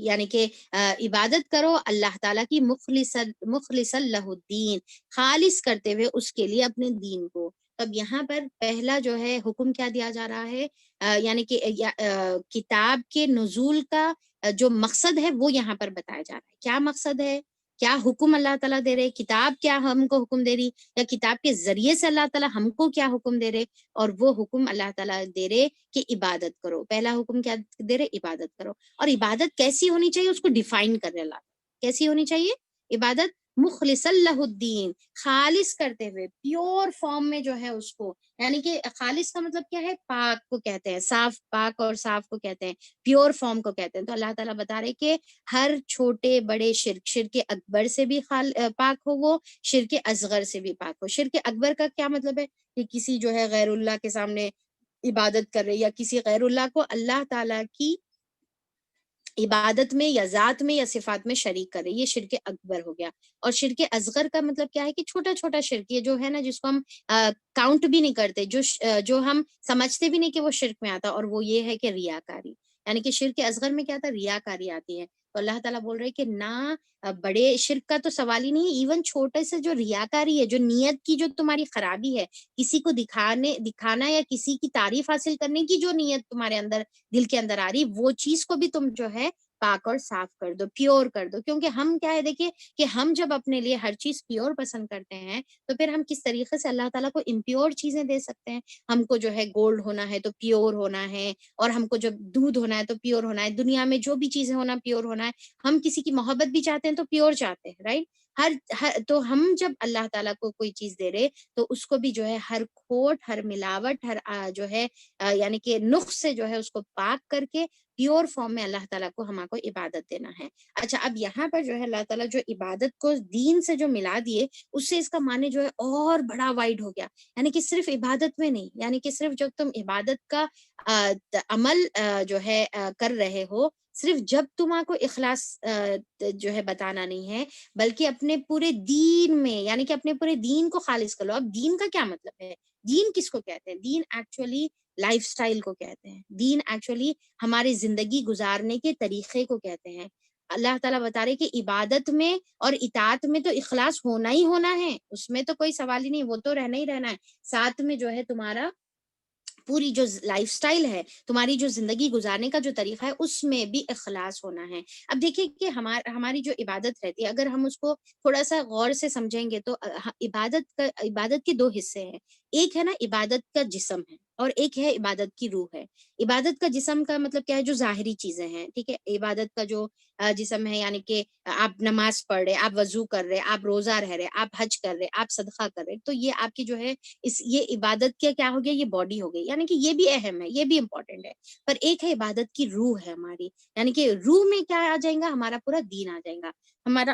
یعنی کہ عبادت کرو اللہ تعالیٰ کی، مخلص لہ الدین، خالص کرتے ہوئے اس کے لیے اپنے دین کو. تب یہاں پر پہلا جو ہے حکم کیا دیا جا رہا ہے، یعنی کہ کتاب کے نزول کا جو مقصد ہے وہ یہاں پر بتایا جا رہا ہے. کیا مقصد ہے، کیا حکم اللہ تعالیٰ دے رہے، کتاب کیا ہم کو حکم دے رہی، یا کتاب کے ذریعے سے اللہ تعالیٰ ہم کو کیا حکم دے رہے. اور وہ حکم اللہ تعالیٰ دے رہے کہ عبادت کرو. پہلا حکم کیا دے رہے؟ عبادت کرو. اور عبادت کیسی ہونی چاہیے اس کو ڈیفائن کر رہے اللہ. کیسی ہونی چاہیے عبادت؟ مخلص لہ الدین، خالص کرتے ہوئے، پیور فارم میں جو ہے اس کو، یعنی کہ خالص کا مطلب کیا ہے؟ پاک کو کہتے ہیں، صاف، پاک اور صاف کو کہتے ہیں، پیور فارم کو کہتے ہیں. تو اللہ تعالیٰ بتا رہے کہ ہر چھوٹے بڑے شرک اکبر سے بھی پاک ہو، وہ شرک اصغر سے بھی پاک ہو. شرک اکبر کا کیا مطلب ہے کہ کسی جو ہے غیر اللہ کے سامنے عبادت کر رہے، یا کسی غیر اللہ کو اللہ تعالیٰ کی عبادت میں یا ذات میں یا صفات میں شریک کرے، یہ شرک اکبر ہو گیا. اور شرک اصغر کا مطلب کیا ہے کہ چھوٹا چھوٹا شرک، یہ جو ہے نا جس کو ہم کاؤنٹ بھی نہیں کرتے، جو ہم سمجھتے بھی نہیں کہ وہ شرک میں آتا، اور وہ یہ ہے کہ ریاکاری. یعنی کہ شرک اصغر میں کیا تھا؟ ریاکاری آتی ہے. تو اللہ تعالیٰ بول رہے کہ نہ بڑے شرک کا تو سوال ہی نہیں ہے، ایون چھوٹے سے جو ریاکاری ہے، جو نیت کی جو تمہاری خرابی ہے، کسی کو دکھانا یا کسی کی تعریف حاصل کرنے کی جو نیت تمہارے اندر دل کے اندر آ رہی، وہ چیز کو بھی تم جو ہے پاک اور صاف کر دو، پیور کر دو. کیونکہ ہم کیا ہے، دیکھیے کہ ہم جب اپنے لیے ہر چیز پیور پسند کرتے ہیں تو پھر ہم کس طریقے سے اللہ تعالیٰ کو امپیور چیزیں دے سکتے ہیں. ہم کو جو ہے گولڈ ہونا ہے تو پیور ہونا ہے، اور ہم کو جب دودھ ہونا ہے تو پیور ہونا ہے، دنیا میں جو بھی چیزیں ہونا پیور ہونا ہے. ہم کسی کی محبت بھی چاہتے ہیں تو پیور چاہتے ہیں، رائٹ. تو ہم جب اللہ تعالیٰ کو کوئی چیز دے رہے تو اس کو بھی جو ہے ہر کھوٹ، ہر ملاوٹ، ہر جو ہے یعنی کہ نقص سے جو ہے اس کو پاک کر کے پیور فارم میں اللہ تعالیٰ کو ہمارے کو عبادت دینا ہے. اچھا، اب یہاں پر جو ہے اللہ تعالیٰ جو عبادت کو دین سے جو ملا دیے، اس سے اس کا معنی جو ہے اور بڑا وائڈ ہو گیا. یعنی کہ صرف عبادت میں نہیں، یعنی کہ صرف جب تم عبادت کا عمل جو ہے کر رہے ہو، صرف جب تمہارے کو اخلاص جو ہے بتانا نہیں ہے، بلکہ اپنے پورے دین میں، یعنی کہ اپنے پورے دین کو خالص کر لو. اب دین کا کیا مطلب ہے؟ دین کس کو کہتے ہیں؟ دین ایکچولی لائف سٹائل کو کہتے ہیں. دین ایکچولی ہماری زندگی گزارنے کے طریقے کو کہتے ہیں. اللہ تعالیٰ بتا رہے کہ عبادت میں اور اطاعت میں تو اخلاص ہونا ہی ہونا ہے، اس میں تو کوئی سوال ہی نہیں، وہ تو رہنا ہی رہنا ہے. ساتھ میں جو ہے تمہارا پوری جو لائف سٹائل ہے، تمہاری جو زندگی گزارنے کا جو طریقہ ہے، اس میں بھی اخلاص ہونا ہے۔ اب دیکھیے کہ ہماری جو عبادت رہتی ہے، اگر ہم اس کو تھوڑا سا غور سے سمجھیں گے تو عبادت کے 2 حصے ہیں۔ ایک ہے نا عبادت کا جسم ہے، اور ایک ہے عبادت کی روح ہے۔ عبادت کا جسم کا مطلب کیا ہے؟ جو ظاہری چیزیں ہیں، ٹھیک ہے؟ عبادت کا جو جسم ہے، یعنی کہ آپ نماز پڑھ رہے، آپ وضو کر رہے، آپ روزہ رہ رہے، آپ حج کر رہے، آپ صدقہ کر رہے، تو یہ آپ کی جو ہے یہ عبادت کیا ہو گیا؟ یہ باڈی ہو گئی، یعنی کہ یہ بھی اہم ہے، یہ بھی امپورٹنٹ ہے۔ پر ایک ہے عبادت کی روح ہے ہماری، یعنی کہ روح میں کیا آ جائیں گا؟ ہمارا پورا دین آ جائیں گا، ہمارا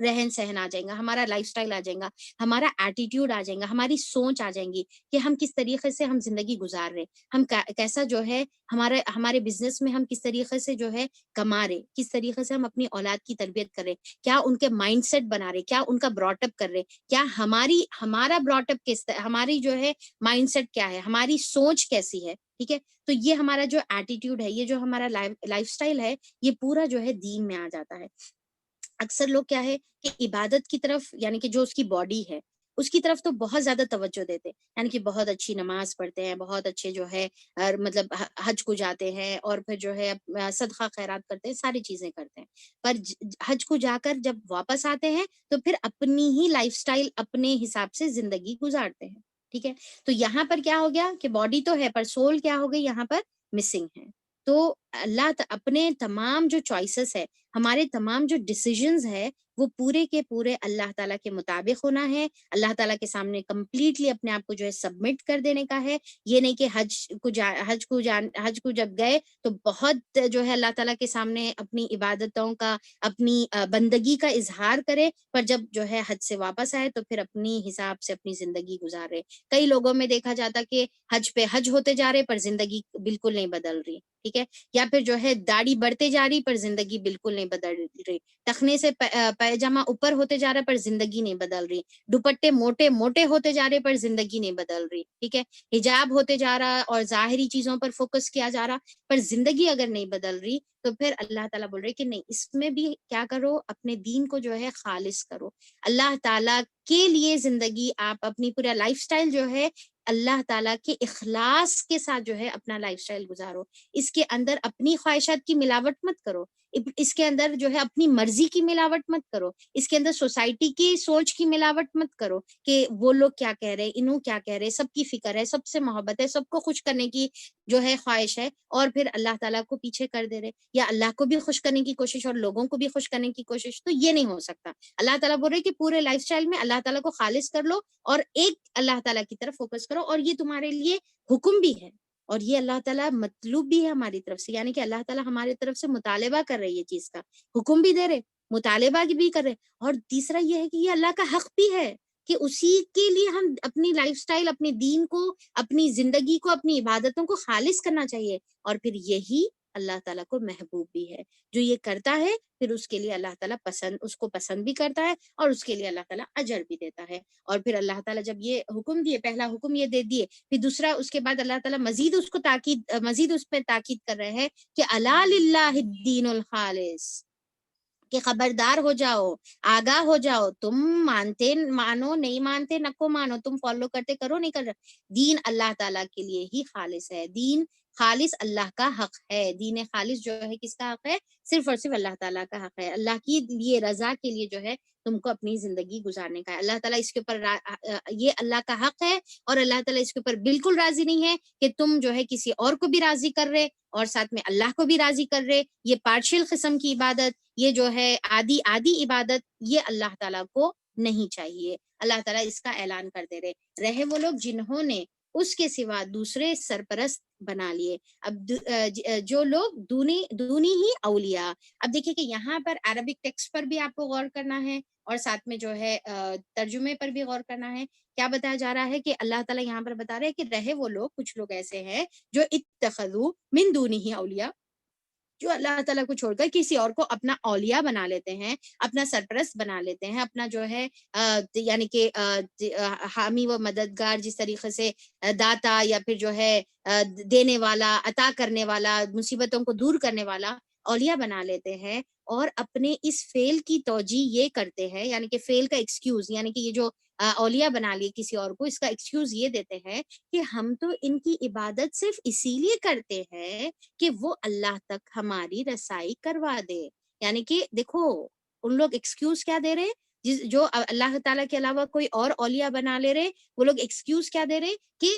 رہن سہن آ جائیں گا، ہمارا لائف سٹائل آ جائیں گا، ہمارا ایٹیٹیوڈ آ جائیں گا، ہماری سوچ آ جائیں گی کہ ہم کس طریقے سے ہم زندگی گزار رہے، ہم کیسا جو ہے ہمارے بزنس میں ہم کس طریقے سے جو ہے کما رہے، کس طریقے سے ہم اپنی اولاد کی تربیت کر رہے، کیا ان کے مائنڈ سیٹ بنا رہے، کیا ان کا براٹ اپ کر رہے، کیا ہمارا براٹ اپ ہماری جو ہے مائنڈ سیٹ کیا ہے، ہماری سوچ کیسی ہے، ٹھیک ہے؟ تو یہ ہمارا جو ایٹیٹیوڈ ہے، یہ جو ہمارا لائف سٹائل ہے، یہ پورا جو ہے دین میں آ جاتا ہے۔ اکثر لوگ کیا ہے کہ عبادت کی طرف، یعنی کہ جو اس کی باڈی ہے اس کی طرف تو بہت زیادہ توجہ دیتے، یعنی کہ بہت اچھی نماز پڑھتے ہیں، بہت اچھے جو ہے مطلب حج کو جاتے ہیں، اور پھر جو ہے صدقہ خیرات کرتے ہیں، ساری چیزیں کرتے ہیں۔ پر حج کو جا کر جب واپس آتے ہیں تو پھر اپنی ہی لائف سٹائل اپنے حساب سے زندگی گزارتے ہیں، ٹھیک ہے؟ تو یہاں پر کیا ہو گیا کہ باڈی تو ہے پر سول کیا ہو گئی یہاں پر؟ مسنگ ہے۔ تو اللہ اپنے تمام جو چوائسز ہے، ہمارے تمام جو ڈیسیجنز ہے، وہ پورے کے پورے اللہ تعالیٰ کے مطابق ہونا ہے، اللہ تعالیٰ کے سامنے کمپلیٹلی اپنے آپ کو جو ہے سبمٹ کر دینے کا ہے۔ یہ نہیں کہ حج کو جب گئے تو بہت جو ہے اللہ تعالیٰ کے سامنے اپنی عبادتوں کا، اپنی بندگی کا اظہار کرے، پر جب جو ہے حج سے واپس آئے تو پھر اپنی حساب سے اپنی زندگی گزار رہے۔ کئی لوگوں میں دیکھا جاتا کہ حج پہ حج ہوتے جا رہے پر زندگی بالکل نہیں بدل رہی، ٹھیک ہے؟ یا پھر جو ہے داڑھی بڑھتے جا رہی پر زندگی بالکل نہیں بدل رہی، ٹخنے سے پیجامہ اوپر ہوتے جا رہا ہے پر زندگی نہیں بدل رہی، دوپٹے موٹے موٹے ہوتے جا رہے پر زندگی نہیں بدل رہی، ٹھیک ہے؟ حجاب ہوتے جا رہا اور ظاہری چیزوں پر فوکس کیا جا رہا، پر زندگی اگر نہیں بدل رہی تو پھر اللہ تعالیٰ بول رہے کہ نہیں، اس میں بھی کیا کرو؟ اپنے دین کو جو ہے خالص کرو، اللہ تعالیٰ کے لیے زندگی، آپ اپنی پورا لائف سٹائل جو ہے اللہ تعالیٰ کے اخلاص کے ساتھ جو ہے اپنا لائف سٹائل گزارو۔ اس کے اندر اپنی خواہشات کی ملاوٹ مت کرو، اس کے اندر جو ہے اپنی مرضی کی ملاوٹ مت کرو، اس کے اندر سوسائٹی کی سوچ کی ملاوٹ مت کرو کہ وہ لوگ کیا کہہ رہے، انہوں کیا کہہ رہے، سب کی فکر ہے، سب سے محبت ہے، سب کو خوش کرنے کی جو ہے خواہش ہے، اور پھر اللہ تعالیٰ کو پیچھے کر دے رہے، یا اللہ کو بھی خوش کرنے کی کوشش اور لوگوں کو بھی خوش کرنے کی کوشش، تو یہ نہیں ہو سکتا۔ اللہ تعالیٰ بول رہے کہ پورے لائف سٹائل میں اللہ تعالیٰ کو خالص کر لو، اور ایک اللہ تعالیٰ کی طرف فوکس کرو، اور یہ تمہارے لیے حکم بھی ہے، اور یہ اللہ تعالیٰ مطلوب بھی ہے ہماری طرف سے، یعنی کہ اللہ تعالیٰ ہماری طرف سے مطالبہ کر رہے یہ چیز کا، حکم بھی دے رہے، مطالبہ بھی کر رہے، اور تیسرا یہ ہے کہ یہ اللہ کا حق بھی ہے کہ اسی کے لیے ہم اپنی لائف سٹائل، اپنے دین کو، اپنی زندگی کو، اپنی عبادتوں کو خالص کرنا چاہیے، اور پھر یہی اللہ تعالیٰ کو محبوب بھی ہے۔ جو یہ کرتا ہے پھر اس کے لیے اللہ تعالیٰ اس کو پسند بھی کرتا ہے، اور اس کے لیے اللہ تعالیٰ اجر بھی دیتا ہے۔ اور پھر اللہ تعالیٰ جب یہ حکم دیے، پہلا حکم یہ دے دیے، پھر دوسرا اس کے بعد اللہ تعالیٰ مزید اس پہ تاکید کر رہے ہیں کہ الا للہ الدین الخالص، کہ خبردار ہو جاؤ، آگاہ ہو جاؤ، تم مانتے مانو، نہیں مانتے نکو مانو، تم فالو کرتے کرو، نہیں کر رہے، دین اللہ تعالیٰ کے لیے ہی خالص ہے، دین خالص اللہ کا حق ہے، دین خالص جو ہے کس کا حق ہے؟ صرف اور صرف اللہ تعالیٰ کا حق ہے، اللہ کی یہ رضا کے لیے جو ہے تم کو اپنی زندگی گزارنے کا ہے۔ اللہ تعالیٰ اس کے اوپر یہ اللہ کا حق ہے، اور اللہ تعالیٰ اس کے اوپر بالکل راضی نہیں ہے کہ تم جو ہے کسی اور کو بھی راضی کر رہے اور ساتھ میں اللہ کو بھی راضی کر رہے۔ یہ پارشل قسم کی عبادت، یہ جو ہے آدھی عبادت، یہ اللہ تعالیٰ کو نہیں چاہیے۔ اللہ تعالیٰ اس کا اعلان کر دے رہے وہ لوگ جنہوں نے اس کے سوا دوسرے سرپرست بنا لیے۔ اب جو لوگ دونی ہی اولیاء، اب دیکھیں کہ یہاں پر عربک ٹیکسٹ پر بھی آپ کو غور کرنا ہے، اور ساتھ میں جو ہے ترجمے پر بھی غور کرنا ہے۔ کیا بتایا جا رہا ہے کہ اللہ تعالیٰ یہاں پر بتا رہے ہیں کہ رہے وہ لوگ، کچھ لوگ ایسے ہیں جو اتخذوا من دونہ اولیاء، جو اللہ تعالیٰ کو چھوڑ کر کسی اور کو اپنا اولیاء بنا لیتے ہیں، اپنا سرپرست بنا لیتے ہیں، اپنا جو ہے یعنی کہ حامی و مددگار، جس طریقے سے داتا، یا پھر جو ہے دینے والا، عطا کرنے والا، مصیبتوں کو دور کرنے والا، اولیاء بنا لیتے ہیں اور اپنے اس فیل کی توجیہ یہ کرتے ہیں، یعنی کہ فیل کا ایکسکیوز، یعنی کہ یہ جو اولیاء بنا لیے کسی اور کو، اس کا ایکسکیوز یہ دیتے ہیں کہ ہم تو ان کی عبادت صرف اسی لیے کرتے ہیں کہ وہ اللہ تک ہماری رسائی کروا دے. یعنی کہ دیکھو ان لوگ ایکسکیوز کیا دے رہے، جو اللہ تعالیٰ کے علاوہ کوئی اور اولیاء بنا لے رہے، وہ لوگ ایکسکیوز کیا دے رہے کہ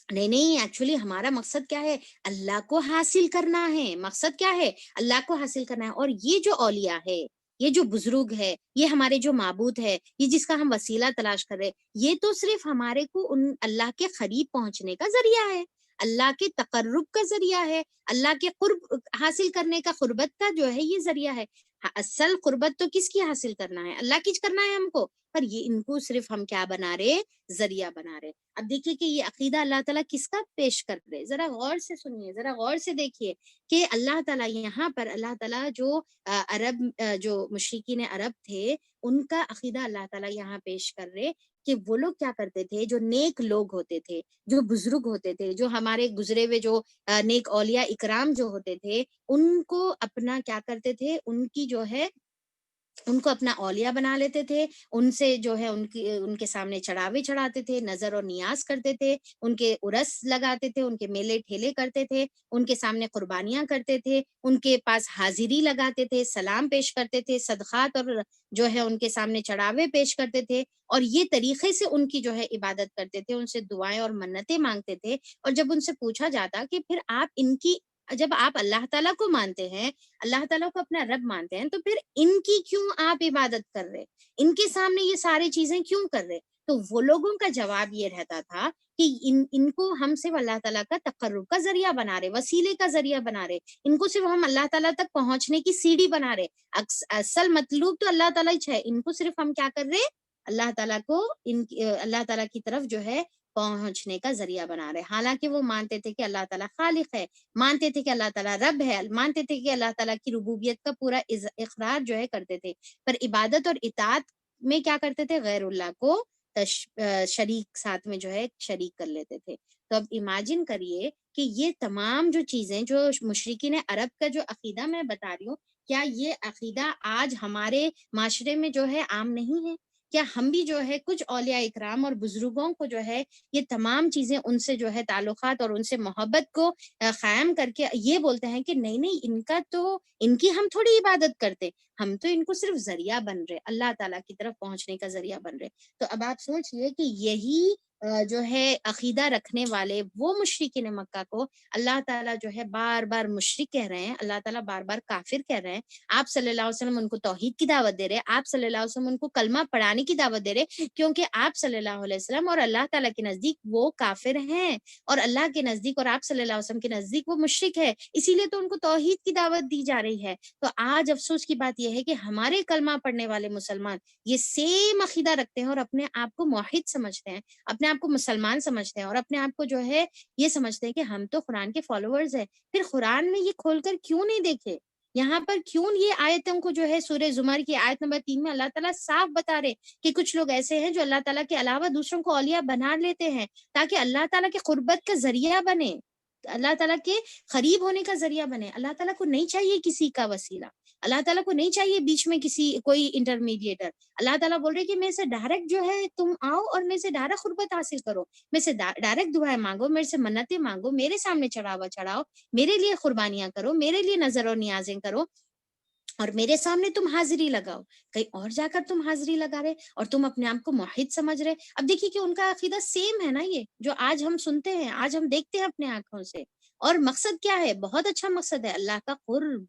نہیں ایکچولی ہمارا مقصد کیا ہے، اللہ کو حاصل کرنا ہے. مقصد کیا ہے، اللہ کو حاصل کرنا ہے. اور یہ جو اولیاء ہے، یہ جو بزرگ ہے، یہ ہمارے جو معبود ہے، یہ جس کا ہم وسیلہ تلاش کر رہے، یہ تو صرف ہمارے کو ان اللہ کے قریب پہنچنے کا ذریعہ ہے، اللہ کے تقرب کا ذریعہ ہے، اللہ کے قرب حاصل کرنے کا، قربت کا جو ہے یہ ذریعہ ہے. اصل قربت تو کس کی حاصل کرنا ہے، اللہ کی کرنا ہے ہم کو، پر یہ ان کو صرف ہم کیا بنا رہے، ذریعہ بنا رہے. اب دیکھیے کہ یہ عقیدہ اللہ تعالیٰ کس کا پیش کر رہے، ذرا غور سے سنیے، ذرا غور سے دیکھیے کہ اللہ تعالیٰ یہاں پر، اللہ تعالیٰ جو عرب جو مشرکین عرب تھے، ان کا عقیدہ اللہ تعالیٰ یہاں پیش کر رہے کہ وہ لوگ کیا کرتے تھے، جو نیک لوگ ہوتے تھے، جو بزرگ ہوتے تھے، جو ہمارے گزرے ہوئے جو نیک اولیاء اکرام جو ہوتے تھے، ان کو اپنا کیا کرتے تھے، ان کی جو ہے ان کو اپنا اولیاء بنا لیتے تھے، ان سے جو ہے ان کے سامنے چڑھاوے چڑھاتے تھے، نظر اور نیاز کرتے تھے، ان کے عرس لگاتے تھے، ان کے میلے ٹھیلے کرتے تھے، ان کے سامنے قربانیاں کرتے تھے، ان کے پاس حاضری لگاتے تھے، سلام پیش کرتے تھے، صدقات اور جو ہے ان کے سامنے چڑھاوے پیش کرتے تھے، اور یہ طریقے سے ان کی جو ہے عبادت کرتے تھے، ان سے دعائیں اور منتیں مانگتے تھے. اور جب ان سے پوچھا جاتا کہ پھر آپ ان کی، جب آپ اللہ تعالیٰ کو مانتے ہیں، اللہ تعالیٰ کو اپنا رب مانتے ہیں، تو پھر ان کی کیوں آپ عبادت کر رہے، ان کے سامنے یہ ساری چیزیں کیوں کر رہے؟ تو وہ لوگوں کا جواب یہ رہتا تھا کہ ان کو ہم صرف اللہ تعالیٰ کا تقرب کا ذریعہ بنا رہے، وسیلے کا ذریعہ بنا رہے، ان کو صرف ہم اللہ تعالیٰ تک پہنچنے کی سیڑھی بنا رہے. اصل مطلوب تو اللہ تعالیٰ ہی ہے، ان کو صرف ہم کیا کر رہے، اللہ تعالیٰ کو اللہ تعالیٰ کی طرف جو ہے پہنچنے کا ذریعہ بنا رہے. حالانکہ وہ مانتے تھے کہ اللہ تعالیٰ خالق ہے، مانتے تھے کہ اللہ تعالیٰ رب ہے، مانتے تھے کہ اللہ تعالیٰ کی ربوبیت کا پورا اقرار جو ہے کرتے تھے، پر عبادت اور اطاعت میں کیا کرتے تھے، غیر اللہ کو شریک ساتھ میں جو ہے شریک کر لیتے تھے. تو اب امیجن کریے کہ یہ تمام جو چیزیں، جو مشرکین عرب کا جو عقیدہ میں بتا رہی ہوں، کیا یہ عقیدہ آج ہمارے معاشرے میں جو ہے عام نہیں ہے؟ کیا ہم بھی جو ہے کچھ اولیاء اکرام اور بزرگوں کو جو ہے یہ تمام چیزیں، ان سے جو ہے تعلقات اور ان سے محبت کو قائم کر کے یہ بولتے ہیں کہ نہیں ان کا تو، ان کی ہم تھوڑی عبادت کرتے، ہم تو ان کو صرف ذریعہ بن رہے، اللہ تعالیٰ کی طرف پہنچنے کا ذریعہ بن رہے. تو اب آپ سوچئے کہ یہی جو ہے عقیدہ رکھنے والے وہ مشرکین مکہ کو اللہ تعالیٰ جو ہے بار بار مشرک کہہ رہے ہیں، اللہ تعالیٰ بار بار کافر کہہ رہے ہیں. آپ صلی اللہ علیہ وسلم ان کو توحید کی دعوت دے رہے، آپ صلی اللہ علیہ وسلم ان کو کلمہ پڑھانے کی دعوت دے رہے، کیونکہ آپ صلی اللہ علیہ وسلم اور اللہ تعالیٰ کے نزدیک وہ کافر ہیں، اور اللہ کے نزدیک اور آپ صلی اللہ علیہ وسلم کے نزدیک وہ مشرک ہے، اسی لیے تو ان کو توحید کی دعوت دی جا رہی ہے. تو آج افسوس کی بات یہ ہے کہ ہمارے کلمہ پڑھنے والے مسلمان یہ سیم عقیدہ رکھتے ہیں اور اپنے آپ کو موحد سمجھتے ہیں، اپنے آپ کو مسلمان سمجھتے ہیں، اور اپنے آپ کو جو ہے یہ سمجھتے ہیں کہ ہم تو قرآن کے فالوورز ہیں. پھر قرآن میں یہ کھول کر کیوں نہیں دیکھے، یہاں پر کیوں یہ آیتوں کو جو ہے سورہ زمر کی آیت نمبر 3 میں اللہ تعالیٰ صاف بتا رہے کہ کچھ لوگ ایسے ہیں جو اللہ تعالیٰ کے علاوہ دوسروں کو اولیاء بنا لیتے ہیں تاکہ اللہ تعالیٰ کے قربت کا ذریعہ بنے، اللہ تعالیٰ کے قریب ہونے کا ذریعہ بنے. اللہ تعالیٰ کو نہیں چاہیے کسی کا وسیلہ، اللہ تعالیٰ کو نہیں چاہیے بیچ میں کوئی انٹرمیڈیٹر. اللہ تعالیٰ بول رہے کہ میں سے ڈائریکٹ جو ہے تم آؤ اور میں سے ڈائریکٹ قربت حاصل کرو، میں سے ڈائریکٹ دعائیں مانگو، میرے سے منتیں مانگو، میرے سامنے چڑھاوا چڑھاؤ، میرے لیے قربانیاں کرو، میرے لیے نظر اور نیازیں کرو، اور میرے سامنے تم حاضری لگاؤ. کہیں اور جا کر تم حاضری لگا رہے اور تم اپنے آپ کو موحد سمجھ رہے. اب دیکھیے کہ ان کا عقیدہ سیم ہے نا، یہ جو آج ہم سنتے ہیں، آج ہم دیکھتے ہیں اپنے آنکھوں سے. اور مقصد کیا ہے، بہت اچھا مقصد ہے، اللہ کا قرب.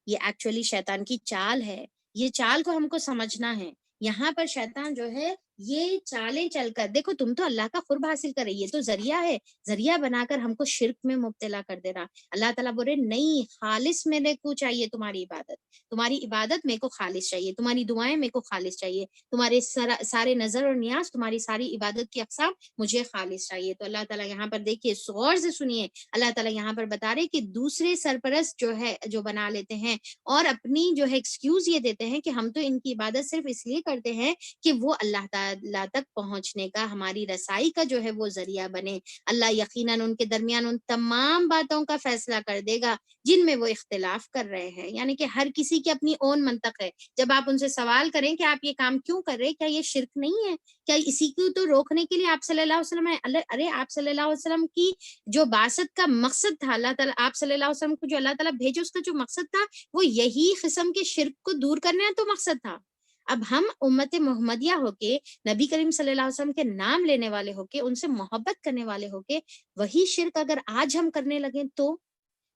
یہ ایکچولی شیطان کی چال ہے، یہ چال کو ہم کو سمجھنا ہے. یہاں پر شیطان جو ہے یہ چالیں چل کر، دیکھو تم تو اللہ کا قرب حاصل کرے، یہ تو ذریعہ ہے، ذریعہ بنا کر ہم کو شرک میں مبتلا کر دے رہا. اللہ تعالیٰ بول رہے نہیں، خالص میرے کو چاہیے تمہاری عبادت میرے کو خالص چاہیے، تمہاری دعائیں میرے کو خالص چاہیے، تمہارے سارے نظر اور نیاز، تمہاری ساری عبادت کی اقسام مجھے خالص چاہیے. تو اللہ تعالیٰ یہاں پر دیکھیے، غور سے سنیے، اللہ تعالیٰ یہاں پر بتا رہے کہ دوسرے سرپرست جو ہے جو بنا لیتے ہیں اور اپنی جو ہے ایکسکیوز یہ دیتے ہیں کہ ہم تو ان کی عبادت صرف اس لیے کرتے ہیں کہ وہ اللہ تعالیٰ تک پہنچنے کا، ہماری رسائی کا جو ہے وہ ذریعہ بنے۔ اللہ یقیناً ان کے درمیان ان تمام باتوں کا فیصلہ کر دے گا جن میں وہ اختلاف کر رہے ہیں، یعنی کہ ہر کسی کی اپنی اون منطق ہے۔ جب آپ ان سے سوال کریں کہ آپ یہ کام کیوں کر رہے، کیا یہ شرک نہیں ہے؟ کیا اسی کو تو روکنے کے لیے آپ صلی اللہ علیہ وسلم ارے آپ صلی اللہ علیہ وسلم کی جو بعثت کا مقصد تھا، اللہ تعالیٰ آپ صلی اللہ علیہ وسلم کو جو اللہ تعالیٰ بھیجے اس کا جو مقصد تھا وہ یہی قسم کے شرک کو دور کرنا تو مقصد تھا۔ اب ہم امت محمدیہ ہو کے، نبی کریم صلی اللہ علیہ وسلم کے نام لینے والے ہو کے، ان سے محبت کرنے والے ہو کے، وہی شرک اگر آج ہم کرنے لگیں تو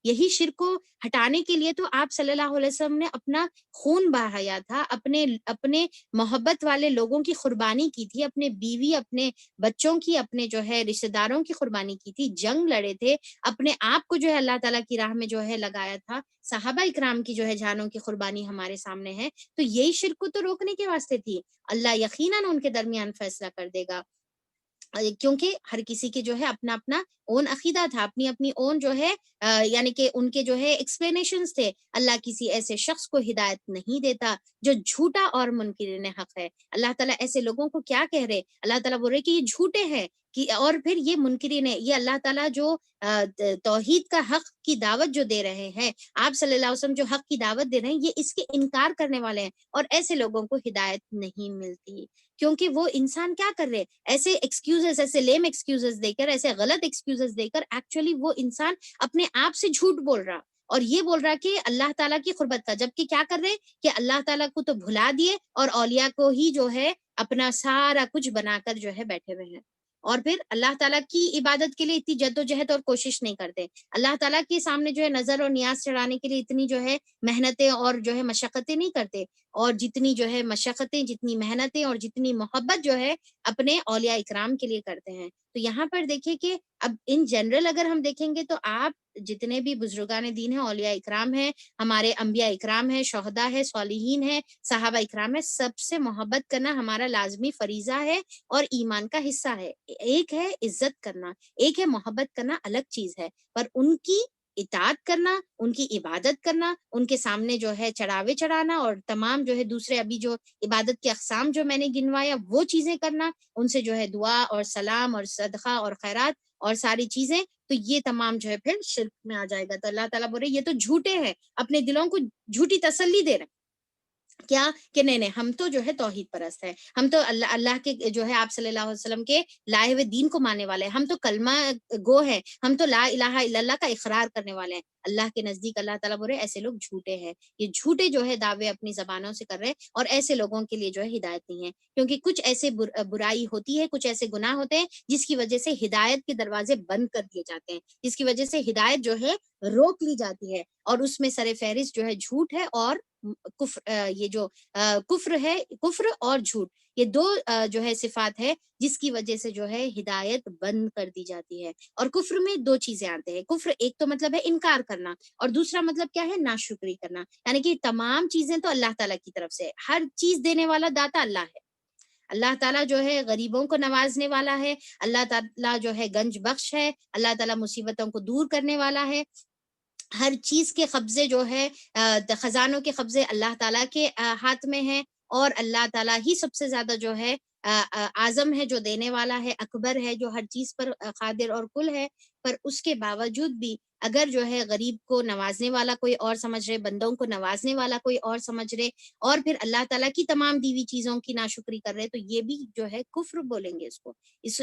یہی شرک کو ہٹانے کے لیے تو آپ صلی اللہ علیہ وسلم نے اپنا خون بہایا تھا، اپنے محبت والے لوگوں کی قربانی کی تھی، اپنے بیوی، اپنے بچوں کی، اپنے جو ہے رشتہ داروں کی قربانی کی تھی، جنگ لڑے تھے، اپنے آپ کو جو ہے اللہ تعالیٰ کی راہ میں جو ہے لگایا تھا، صحابہ اکرام کی جو ہے جانوں کی قربانی ہمارے سامنے ہے۔ تو یہی شرک کو تو روکنے کے واسطے تھی۔ اللہ یقیناً ان کے درمیان فیصلہ کر دے گا، کیونکہ ہر کسی کے جو ہے اپنا اپنا اون عقیدہ تھا، اپنی اپنی اون جو ہے یعنی کہ ان کے جو ہے ایکسپلینیشنز تھے۔ اللہ کسی ایسے شخص کو ہدایت نہیں دیتا جو جھوٹا اور منکرین حق ہے۔ اللہ تعالیٰ ایسے لوگوں کو کیا کہہ رہے؟ اللہ تعالیٰ بول رہے کہ یہ جھوٹے ہیں اور پھر یہ منکرین ہے۔ یہ اللہ تعالیٰ جو توحید کا حق کی دعوت جو دے رہے ہیں، آپ صلی اللہ علیہ وسلم جو حق کی دعوت دے رہے ہیں، یہ اس کے انکار کرنے والے ہیں، اور ایسے لوگوں کو ہدایت نہیں ملتی، کیونکہ وہ انسان کیا کر رہے؟ ایسے ایکسکیوزز، ایسے لیم ایکسکیوزز دے کر، ایسے غلط ایکسکیوزز دے کر ایکچولی وہ انسان اپنے آپ سے جھوٹ بول رہا، اور یہ بول رہا کہ اللہ تعالیٰ کی قربت کا، جبکہ کیا کر رہے کہ اللہ تعالیٰ کو تو بھلا دیے اور اولیاء کو ہی جو ہے اپنا سارا کچھ بنا کر جو ہے بیٹھے ہوئے ہیں، اور پھر اللہ تعالیٰ کی عبادت کے لیے اتنی جد و جہد اور کوشش نہیں کرتے، اللہ تعالیٰ کے سامنے جو ہے نظر اور نیاز چڑھانے کے لیے اتنی جو ہے محنتیں اور جو ہے مشقتیں نہیں کرتے، اور جتنی جو ہے مشقتیں، جتنی محنتیں اور جتنی محبت جو ہے اپنے اولیاء اکرام کے لیے کرتے ہیں۔ تو یہاں پر دیکھیں کہ اب ان جنرل اگر ہم دیکھیں گے تو آپ جتنے بھی بزرگان دین ہیں، اولیاء اکرام ہیں، ہمارے انبیاء اکرام ہیں، شہداء ہے، صالحین ہیں، صحابہ اکرام ہے، سب سے محبت کرنا ہمارا لازمی فریضہ ہے اور ایمان کا حصہ ہے۔ ایک ہے عزت کرنا، ایک ہے محبت کرنا، الگ چیز ہے، پر ان کی اطاعت کرنا، ان کی عبادت کرنا، ان کے سامنے جو ہے چڑھاوے چڑھانا اور تمام جو ہے دوسرے ابھی جو عبادت کے اقسام جو میں نے گنوایا وہ چیزیں کرنا، ان سے جو ہے دعا اور سلام اور صدقہ اور خیرات اور ساری چیزیں، تو یہ تمام جو ہے پھر شرک میں آ جائے گا۔ تو اللہ تعالیٰ بول رہے یہ تو جھوٹے ہیں، اپنے دلوں کو جھوٹی تسلی دے رہے ہیں، کیا کہ نہیں ہم تو جو ہے توحید پرست ہے، ہم تو اللہ کے جو ہے آپ صلی اللہ علیہ وسلم کے لائے ہوئے دین کو ماننے والے ہیں، ہم تو کلمہ گو ہیں، ہم تو لا الہ الا اللہ کا اقرار کرنے والے ہیں۔ اللہ کے نزدیک اللہ تعالیٰ بول رہے ایسے لوگ جھوٹے ہیں، یہ جھوٹے جو ہے دعوے اپنی زبانوں سے کر رہے ہیں، اور ایسے لوگوں کے لیے جو ہے ہدایت نہیں ہے، کیونکہ کچھ ایسے برائی ہوتی ہے، کچھ ایسے گناہ ہوتے ہیں جس کی وجہ سے ہدایت کے دروازے بند کر دیے جاتے ہیں، جس کی وجہ سے ہدایت جو ہے روک لی جاتی ہے، اور اس میں سر فہرست جو ہے جھوٹ ہے اور کفر، یہ جو کفر ہے، کفر اور جھوٹ، یہ دو جو ہے صفات ہے جس کی وجہ سے جو ہے ہدایت بند کر دی جاتی ہے۔ اور کفر میں دو چیزیں آتے ہیں، کفر ایک تو مطلب ہے انکار کرنا، اور دوسرا مطلب کیا ہے؟ ناشکری کرنا، یعنی کہ تمام چیزیں تو اللہ تعالیٰ کی طرف سے، ہر چیز دینے والا داتا اللہ ہے، اللہ تعالیٰ جو ہے غریبوں کو نوازنے والا ہے، اللہ تعالیٰ جو ہے گنج بخش ہے، اللہ تعالیٰ مصیبتوں کو دور کرنے والا ہے، ہر چیز کے قبضے جو ہے خزانوں کے قبضے اللہ تعالیٰ کے ہاتھ میں ہیں، اور اللہ تعالیٰ ہی سب سے زیادہ جو ہے اعظم ہے، جو دینے والا ہے، اکبر ہے، جو ہر چیز پر قادر اور کل ہے۔ پر اس کے باوجود بھی اگر جو ہے غریب کو نوازنے والا کوئی اور سمجھ رہے، بندوں کو نوازنے والا کوئی اور سمجھ رہے، اور پھر اللہ تعالیٰ کی تمام دیوی چیزوں کی ناشکری کر رہے، تو یہ بھی جو ہے کفر بولیں گے اس کو،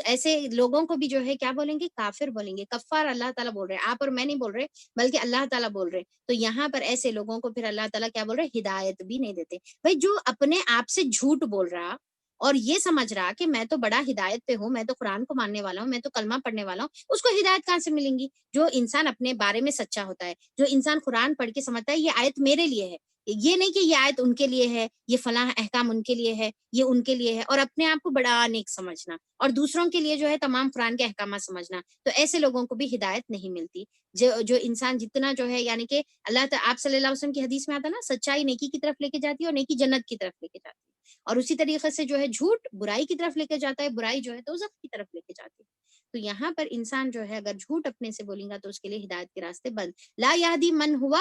ایسے لوگوں کو بھی جو ہے کیا بولیں گے؟ کافر بولیں گے، کفار اللہ تعالیٰ بول رہے ہیں، آپ اور میں نہیں بول رہے بلکہ اللہ تعالیٰ بول رہے۔ تو یہاں پر ایسے لوگوں کو پھر اللہ تعالیٰ کیا بول رہے؟ ہدایت بھی نہیں دیتے۔ بھائی جو اپنے آپ سے جھوٹ بول رہا اور یہ سمجھ رہا کہ میں تو بڑا ہدایت پہ ہوں، میں تو قرآن کو ماننے والا ہوں، میں تو کلمہ پڑھنے والا ہوں، اس کو ہدایت کہاں سے ملیں گی؟ جو انسان اپنے بارے میں سچا ہوتا ہے، جو انسان قرآن پڑھ کے سمجھتا ہے یہ آیت میرے لیے ہے، یہ نہیں کہ یہ آیت ان کے لیے ہے، یہ فلاں احکام ان کے لیے ہے، یہ ان کے لیے ہے، اور اپنے آپ کو بڑا نیک سمجھنا اور دوسروں کے لیے جو ہے تمام قرآن کے احکامات سمجھنا، تو ایسے لوگوں کو بھی ہدایت نہیں ملتی۔ جو انسان جتنا جو ہے یعنی کہ اللہ تعالیٰ آپ صلی اللہ علیہ وسلم کی حدیث میں آتا نا، سچائی نیکی کی طرف لے کے جاتی ہے اور نیکی جنت کی طرف لے کے جاتی ہے، اور اسی طریقے سے جو ہے جھوٹ برائی کی طرف لے کے جاتا ہے، برائی جو ہے دوزخ کی طرف لے کے جاتی ہے۔ تو یہاں پر انسان جو ہے اگر جھوٹ اپنے سے بولے گا تو اس کے لیے ہدایت کے راستے بند۔ لا یہدی من ہوا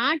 8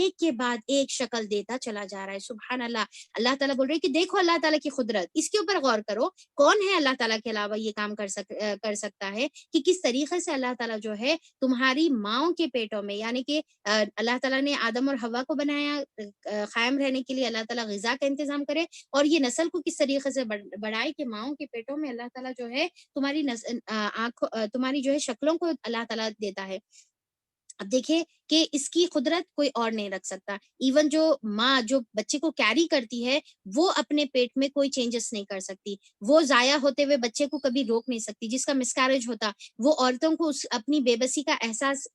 ایک کے بعد ایک شکل دیتا چلا جا رہا ہے. سبحان اللہ. اللہ تعالیٰ بول رہے ہیں کہ دیکھو اللہ تعالیٰ کی قدرت, اس کے اوپر غور کرو, کون ہے اللہ تعالیٰ کے علاوہ یہ کام کر سکتا ہے, کہ کس طریقے سے اللہ تعالیٰ جو ہے تمہاری ماؤں کے پیٹوں میں, یعنی کہ اللہ تعالیٰ نے آدم اور حوا کو بنایا قائم رہنے کے لیے, اللہ تعالیٰ غذا کا انتظام کرے, اور یہ نسل کو کس طریقے سے بڑھائے کہ ماؤں کے پیٹوں میں اللہ تعالیٰ جو ہے تمہاری تمہاری جو ہے شکلوں کو اللہ تعالیٰ دیتا ہے. اب دیکھیں کہ اس کی قدرت کوئی اور نہیں رکھ سکتا. ایون جو ماں جو بچے کو کیری کرتی ہے وہ اپنے پیٹ میں کوئی چینجز نہیں کر سکتی, وہ ضائع ہوتے ہوئے بچے کو کبھی روک نہیں سکتی. جس کا مسکیریج ہوتا, وہ عورتوں کو اپنی بے بسی کا احساس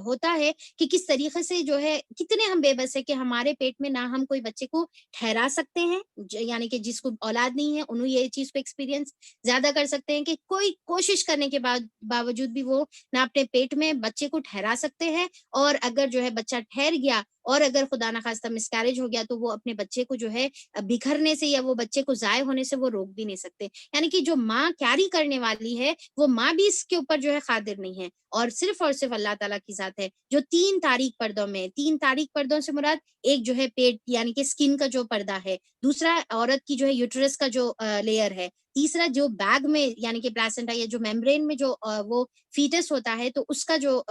ہوتا ہے کہ کس طریقے سے جو ہے کتنے ہم بے بس ہے کہ ہمارے پیٹ میں نہ ہم کوئی بچے کو ٹھہرا سکتے ہیں, یعنی کہ جس کو اولاد نہیں ہے انہوں یہ چیز کو ایکسپیرینس زیادہ کر سکتے ہیں کہ کوئی کوشش کرنے کے باوجود بھی وہ نہ اپنے پیٹ میں بچے کو ٹھہرا سکتے ہیں, اور اگر جو ہے بچہ ٹھہر گیا اور اگر خدا نخواستہ مسکیریج ہو گیا تو وہ اپنے بچے کو جو ہے بکھرنے سے یا وہ بچے کو ضائع ہونے سے وہ روک بھی نہیں سکتے. یعنی کہ جو ماں کیری کرنے والی ہے وہ ماں بھی اس کے اوپر جو ہے قادر نہیں ہے, اور صرف اللہ تعالیٰ کی ذات ہے جو 3 تاریک پردوں میں, 3 تاریک پردوں سے مراد ایک جو ہے پیٹ یعنی کہ سکن کا جو پردہ ہے, دوسرا عورت کی جو ہے یوٹرس کا جو لیئر ہے, تیسرا جو بیگ میں یعنی کہ پلاسنٹا یا جو میمبرین میں جو وہ فیٹس ہوتا ہے تو اس کا جو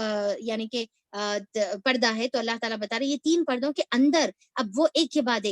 یعنی کہ پردہ ہے. تو اللہ تعالیٰ بتا رہے یہ 3 پردوں کے اندر اب وہ ایک کے بعد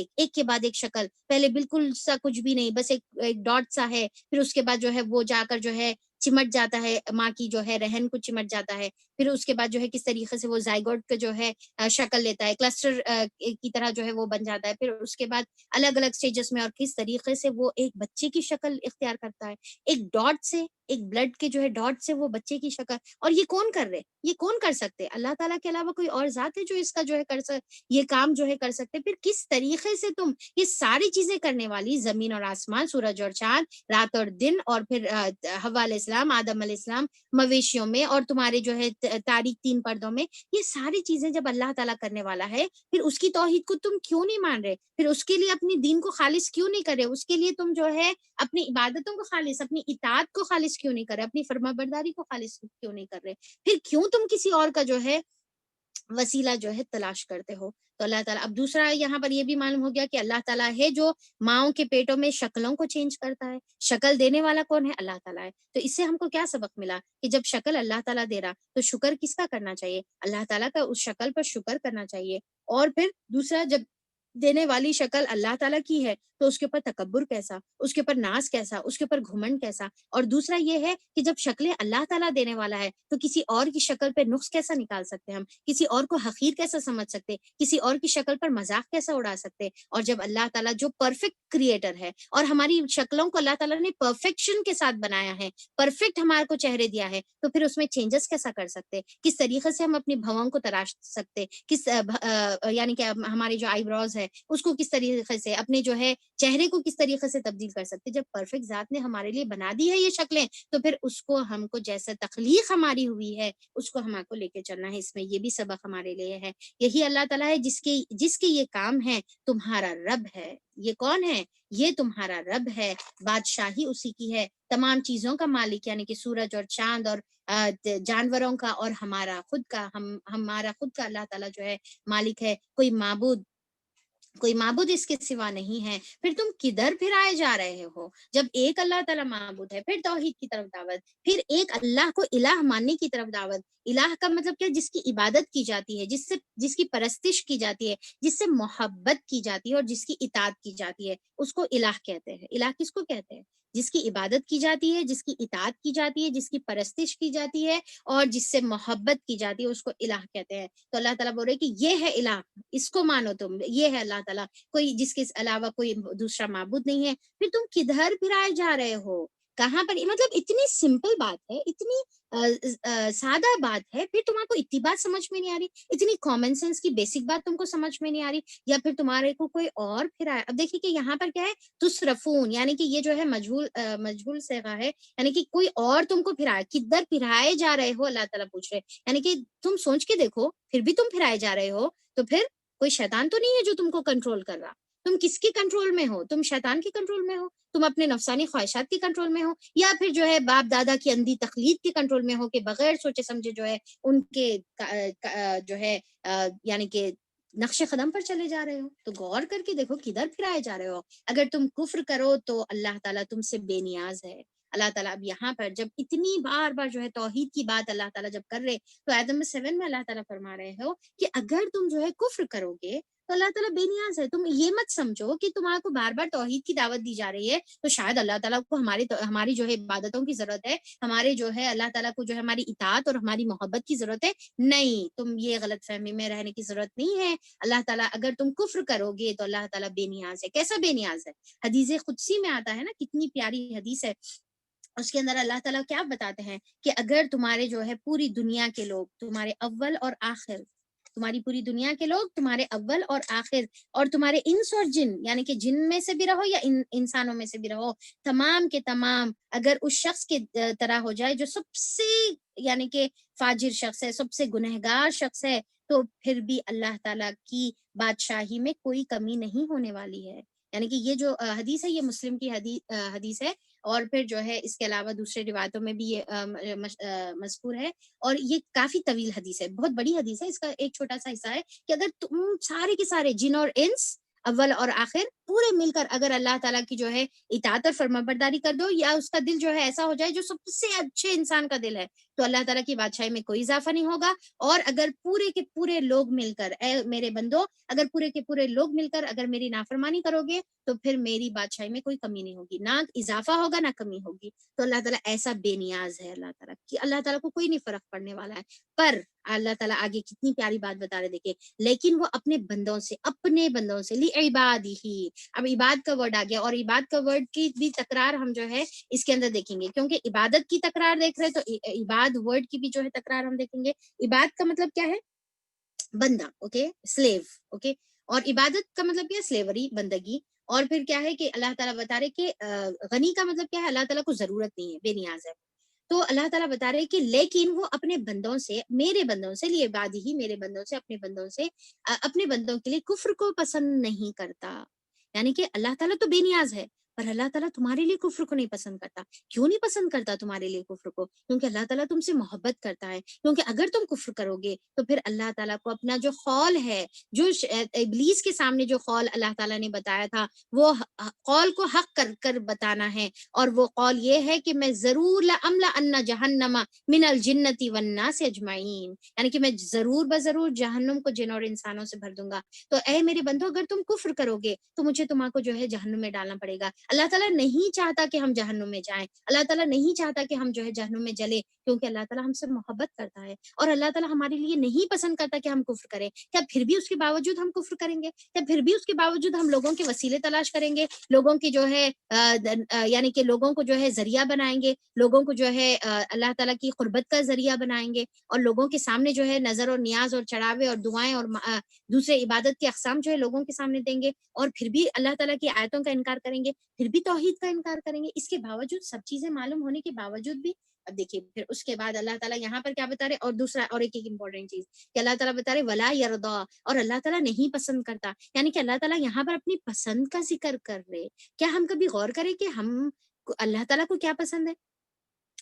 ایک شکل, پہلے بالکل سا کچھ بھی نہیں, بس ایک ڈاٹ سا ہے, پھر اس کے بعد جو ہے وہ جا کر جو ہے چمٹ جاتا ہے, ماں کی جو ہے رحم کو چمٹ جاتا ہے, پھر اس کے بعد جو ہے کس طریقے سے وہ زائگوٹ کا جو ہے شکل لیتا ہے, کلسٹر کی طرح جو ہے وہ بن جاتا ہے, پھر اس کے بعد الگ الگ سٹیجز میں اور کس طریقے سے وہ ایک بچے کی شکل اختیار کرتا ہے, ایک ڈاٹ سے, ایک بلڈ کے جو ہے ڈاٹ سے وہ بچے کی شکل. اور یہ کون کر رہے, یہ کون کر سکتے, اللہ تعالیٰ کے علاوہ کوئی اور ذات ہے جو اس کا جو ہے یہ کام جو ہے کر سکتے. پھر کس طریقے سے تم یہ ساری چیزیں کرنے والی, زمین اور آسمان, سورج اور چاند, رات اور دن, اور پھر حوا علیہ السلام, آدم علیہ السلام, مویشیوں میں, اور تمہارے جو ہے تاریک 3 پردوں میں, یہ ساری چیزیں جب اللہ تعالیٰ کرنے والا ہے پھر اس کی توحید کو تم کیوں نہیں مان رہے, پھر اس کے لیے اپنی دین کو خالص کیوں نہیں کرے, اس کے لیے تم جو ہے اپنی عبادتوں کو خالص, اپنی اطاعت کو خالص کیوں نہیں کرے, اپنی فرما برداری کو خالص کیوں نہیں کر رہے, پھر کیوں تم کسی اور کا جو ہے وسیلہ جو ہے تلاش کرتے ہو. تو اللہ تعالیٰ اب دوسرا یہاں پر یہ بھی معلوم ہو گیا کہ اللہ تعالیٰ ہے جو ماؤں کے پیٹوں میں شکلوں کو چینج کرتا ہے. شکل دینے والا کون ہے, اللہ تعالیٰ ہے. تو اس سے ہم کو کیا سبق ملا کہ جب شکل اللہ تعالیٰ دے رہا تو شکر کس کا کرنا چاہیے, اللہ تعالیٰ کا اس شکل پر شکر کرنا چاہیے. اور پھر دوسرا, جب دینے والی شکل اللہ تعالیٰ کی ہے تو اس کے اوپر تکبر کیسا, اس کے اوپر ناز کیسا, اس کے اوپر گھمنڈ کیسا. اور دوسرا یہ ہے کہ جب شکلیں اللہ تعالیٰ دینے والا ہے تو کسی اور کی شکل پہ نقص کیسا نکال سکتے, ہم کسی اور کو حقیر کیسا سمجھ سکتے, کسی اور کی شکل پر مذاق کیسا اڑا سکتے. اور جب اللہ تعالیٰ جو پرفیکٹ کریٹر ہے اور ہماری شکلوں کو اللہ تعالیٰ نے پرفیکشن کے ساتھ بنایا ہے, پرفیکٹ ہمارے کو چہرے دیا ہے, تو پھر اس میں چینجز کیسا کر سکتے, کس طریقے سے ہم اپنی بھووں کو تراش سکتے, کس یعنی کہ ہمارے جو آئی براؤز ہے اس کو کس طریقے سے, اپنے جو ہے چہرے کو کس طریقے سے تبدیل کر سکتے. جب پرفیکٹ ذات نے ہمارے لیے بنا دی ہے یہ شکلیں, تو پھر اس کو ہم کو جیسا تخلیق ہماری ہوئی ہے اس کو ہمارے کو لے کے چلنا ہے. اس میں یہ بھی سبق ہمارے لیے ہے. یہی اللہ تعالیٰ ہے جس کے یہ کام ہے, تمہارا رب ہے. یہ کون ہے, یہ تمہارا رب ہے, بادشاہی اسی کی ہے, تمام چیزوں کا مالک, یعنی کہ سورج اور چاند اور جانوروں کا اور ہمارا خود کا اللہ تعالیٰ جو ہے مالک ہے. کوئی معبود اس کے سوا نہیں ہے. پھر تم کدھر پھر آئے جا رہے ہو, جب ایک اللہ تعالیٰ معبود ہے, پھر توحید کی طرف دعوت, پھر ایک اللہ کو الہ ماننے کی طرف دعوت. الہ کا مطلب کیا, جس کی عبادت کی جاتی ہے, جس کی پرستش کی جاتی ہے, جس سے محبت کی جاتی ہے اور جس کی اطاعت کی جاتی ہے, اس کو الہ کہتے ہیں. الہ کس کو کہتے ہیں, جس کی عبادت کی جاتی ہے, جس کی اطاعت کی جاتی ہے, جس کی پرستش کی جاتی ہے اور جس سے محبت کی جاتی ہے, اس کو الہ کہتے ہیں. تو اللہ تعالیٰ بول رہے کہ یہ ہے الہ, اس کو مانو تم, یہ ہے اللہ تعالیٰ, کوئی جس کے علاوہ کوئی دوسرا معبود نہیں ہے. پھر تم کدھر پھرائے جا رہے ہو, کہاں پر, مطلب اتنی سمپل بات ہے, اتنی سادہ بات ہے, پھر تمہارے کو اتنی بات سمجھ میں نہیں آ رہی, اتنی کامن سینس کی بیسک بات تم کو سمجھ میں نہیں آ رہی, یا پھر تمہارے کو کوئی اور پھرائے. اب دیکھیے کہ یہاں پر کیا ہے, تصرفون, یعنی کہ یہ جو ہے مجہول صیغہ ہے, یعنی کہ کوئی اور تم کو پھرائے. کدھر پھرائے جا رہے ہو, اللہ تعالیٰ پوچھ رہے, یعنی کہ تم سوچ کے دیکھو, پھر بھی تم پھرائے جا رہے ہو, تو پھر کوئی شیطان تو نہیں ہے جو تم کو کنٹرول کر رہا. تم کس کی کنٹرول میں ہو, تم شیطان کی کنٹرول میں ہو, تم اپنے نفسانی خواہشات کی کنٹرول میں ہو, یا پھر جو ہے باپ دادا کی اندھی تقلید کی کنٹرول میں ہو کہ بغیر سوچے سمجھے جو ہے ان کے جو ہے یعنی کہ نقش قدم پر چلے جا رہے ہو، تو غور کر کے دیکھو کدھر پھرائے جا رہے ہو. اگر تم کفر کرو تو اللہ تعالیٰ تم سے بے نیاز ہے. اللہ تعالیٰ اب یہاں پر جب اتنی بار بار جو ہے توحید کی بات اللہ تعالیٰ جب کر رہے، تو آیت نمبر 7 میں اللہ تعالیٰ فرما رہے ہو کہ اگر تم جو ہے کفر کرو گے تو اللہ تعالیٰ بے نیاز ہے. تم یہ مت سمجھو کہ تمہارے کو بار بار توحید کی دعوت دی جا رہی ہے تو شاید اللہ تعالیٰ کو ہماری جو ہے عبادتوں کی ضرورت ہے، ہمارے جو ہے اللہ تعالیٰ کو جو ہے ہماری اطاعت اور ہماری محبت کی ضرورت ہے. نہیں، تم یہ غلط فہمی میں رہنے کی ضرورت نہیں ہے. اللہ تعالیٰ اگر تم کفر کرو گے تو اللہ تعالیٰ بے نیاز ہے. کیسا بے نیاز ہے؟ حدیث قدسی میں آتا ہے نا، کتنی پیاری حدیث ہے. اس کے اندر اللہ تعالیٰ کیا بتاتے ہیں کہ اگر تمہارے جو ہے پوری دنیا کے لوگ، تمہارے اول اور آخر، تمہاری پوری دنیا کے لوگ، تمہارے اول اور آخر، اور تمہارے انس اور جن، یعنی کہ جن میں سے بھی رہو یا انسانوں میں سے بھی رہو، تمام کے تمام اگر اس شخص کے طرح ہو جائے جو سب سے یعنی کہ فاجر شخص ہے، سب سے گنہگار شخص ہے، تو پھر بھی اللہ تعالیٰ کی بادشاہی میں کوئی کمی نہیں ہونے والی ہے. یعنی کہ یہ جو حدیث ہے یہ مسلم کی حدیث ہے، اور پھر جو ہے اس کے علاوہ دوسرے روایتوں میں بھی یہ مذکور ہے. اور یہ کافی طویل حدیث ہے، بہت بڑی حدیث ہے. اس کا ایک چھوٹا سا حصہ ہے کہ اگر تم سارے کے سارے جن اور انس، اول اور آخر، پورے مل کر اگر اللہ تعالیٰ کی جو ہے اطاعت اور فرمانبرداری کر دو، یا اس کا دل جو ہے ایسا ہو جائے جو سب سے اچھے انسان کا دل ہے، تو اللہ تعالیٰ کی بادشاہی میں کوئی اضافہ نہیں ہوگا. اور اگر پورے کے پورے لوگ مل کر، اے میرے بندو، اگر پورے کے پورے لوگ مل کر اگر میری نافرمانی کرو گے تو پھر میری بادشاہی میں کوئی کمی نہیں ہوگی، نہ اضافہ ہوگا نہ کمی ہوگی. تو اللہ تعالیٰ ایسا بے نیاز ہے. اللہ تعالیٰ کہ اللہ تعالیٰ کو کوئی نہیں فرق پڑنے والا ہے. پر اللہ تعالیٰ آگے کتنی پیاری بات بتا رہے، دیکھیں، لیکن وہ اپنے بندوں سے لعبادہ ہی. اب عباد کا ورڈ آ گیا، اور عباد کا ورڈ کی بھی تکرار ہم جو ہے اس کے اندر دیکھیں گے، کیونکہ عبادت کی تکرار دیکھ رہے تو عباد ورڈ کی بھی جو ہے تکرار ہم دیکھیں گے. عباد کا مطلب کیا ہے؟ بندہ، اوکے، سلیو، اوکے. اور عبادت کا مطلب کیا ہے؟ سلیوری، بندگی. اور پھر کیا ہے کہ اللہ تعالیٰ بتا رہے کہ غنی کا مطلب کیا ہے؟ اللہ تعالیٰ کو ضرورت نہیں ہے، بے نیاز ہے. تو اللہ تعالیٰ بتا رہے کہ لیکن وہ اپنے بندوں سے، میرے بندوں سے، لیے عبادی ہی، میرے بندوں سے، اپنے بندوں کے لیے کفر کو پسند نہیں کرتا. یعنی کہ اللہ تعالیٰ تو بے نیاز ہے، پر اللہ تعالیٰ تمہارے لیے کفر کو نہیں پسند کرتا. کیوں نہیں پسند کرتا تمہارے لیے کفر کو؟ کیونکہ اللہ تعالیٰ تم سے محبت کرتا ہے. کیونکہ اگر تم کفر کرو گے تو پھر اللہ تعالیٰ کو اپنا جو قول ہے، جو ابلیس کے سامنے جو قول اللہ تعالیٰ نے بتایا تھا، وہ قول کو حق کر کر بتانا ہے. اور وہ قول یہ ہے کہ میں ضرور لَأَمْلَأَنَّ جَهَنَّمَ مِنَ الْجِنَّةِ وَالنَّاسِ اجمعین، یعنی کہ میں ضرور بضرور جہنم کو جن اور انسانوں سے بھر دوں گا. تو اے میرے بندو، اگر تم کفر کرو گے تو مجھے تمہارے کو جو ہے جہنم میں ڈالنا پڑے گا. اللہ تعالیٰ نہیں چاہتا کہ ہم جہنم میں جائیں، اللہ تعالیٰ نہیں چاہتا کہ ہم جو ہے جہنم میں جلیں، کیونکہ اللہ تعالیٰ ہم سے محبت کرتا ہے. اور اللہ تعالیٰ ہمارے لیے نہیں پسند کرتا کہ ہم کفر کریں. کیا پھر بھی اس کے باوجود ہم کفر کریں گے؟ کیا پھر بھی اس کے باوجود ہم لوگوں کے وسیلے تلاش کریں گے، لوگوں کی جو ہے یعنی کہ لوگوں کو جو ہے ذریعہ بنائیں گے، لوگوں کو جو ہے اللہ تعالیٰ کی قربت کا ذریعہ بنائیں گے، اور لوگوں کے سامنے جو ہے نظر اور نیاز اور چڑھاوے اور دعائیں اور دوسرے عبادت کے اقسام جو ہے لوگوں کے سامنے دیں گے، اور پھر بھی اللہ تعالیٰ کی آیتوں کا انکار کریں گے، پھر بھی توحید کا انکار کریں گے؟ اس کے باوجود، سب چیزیں معلوم ہونے کے باوجود بھی. اب دیکھیے پھر اس کے بعد اللہ تعالیٰ یہاں پر کیا بتا رہے، اور دوسرا اور ایک امپورٹنٹ چیز کہ اللہ تعالیٰ بتا رہے ولا یرضا، اور اللہ تعالیٰ نہیں پسند کرتا. یعنی کہ اللہ تعالیٰ یہاں پر اپنی پسند کا ذکر کر رہے. کیا ہم کبھی غور کریں کہ ہم اللہ تعالیٰ کو کیا پسند ہے؟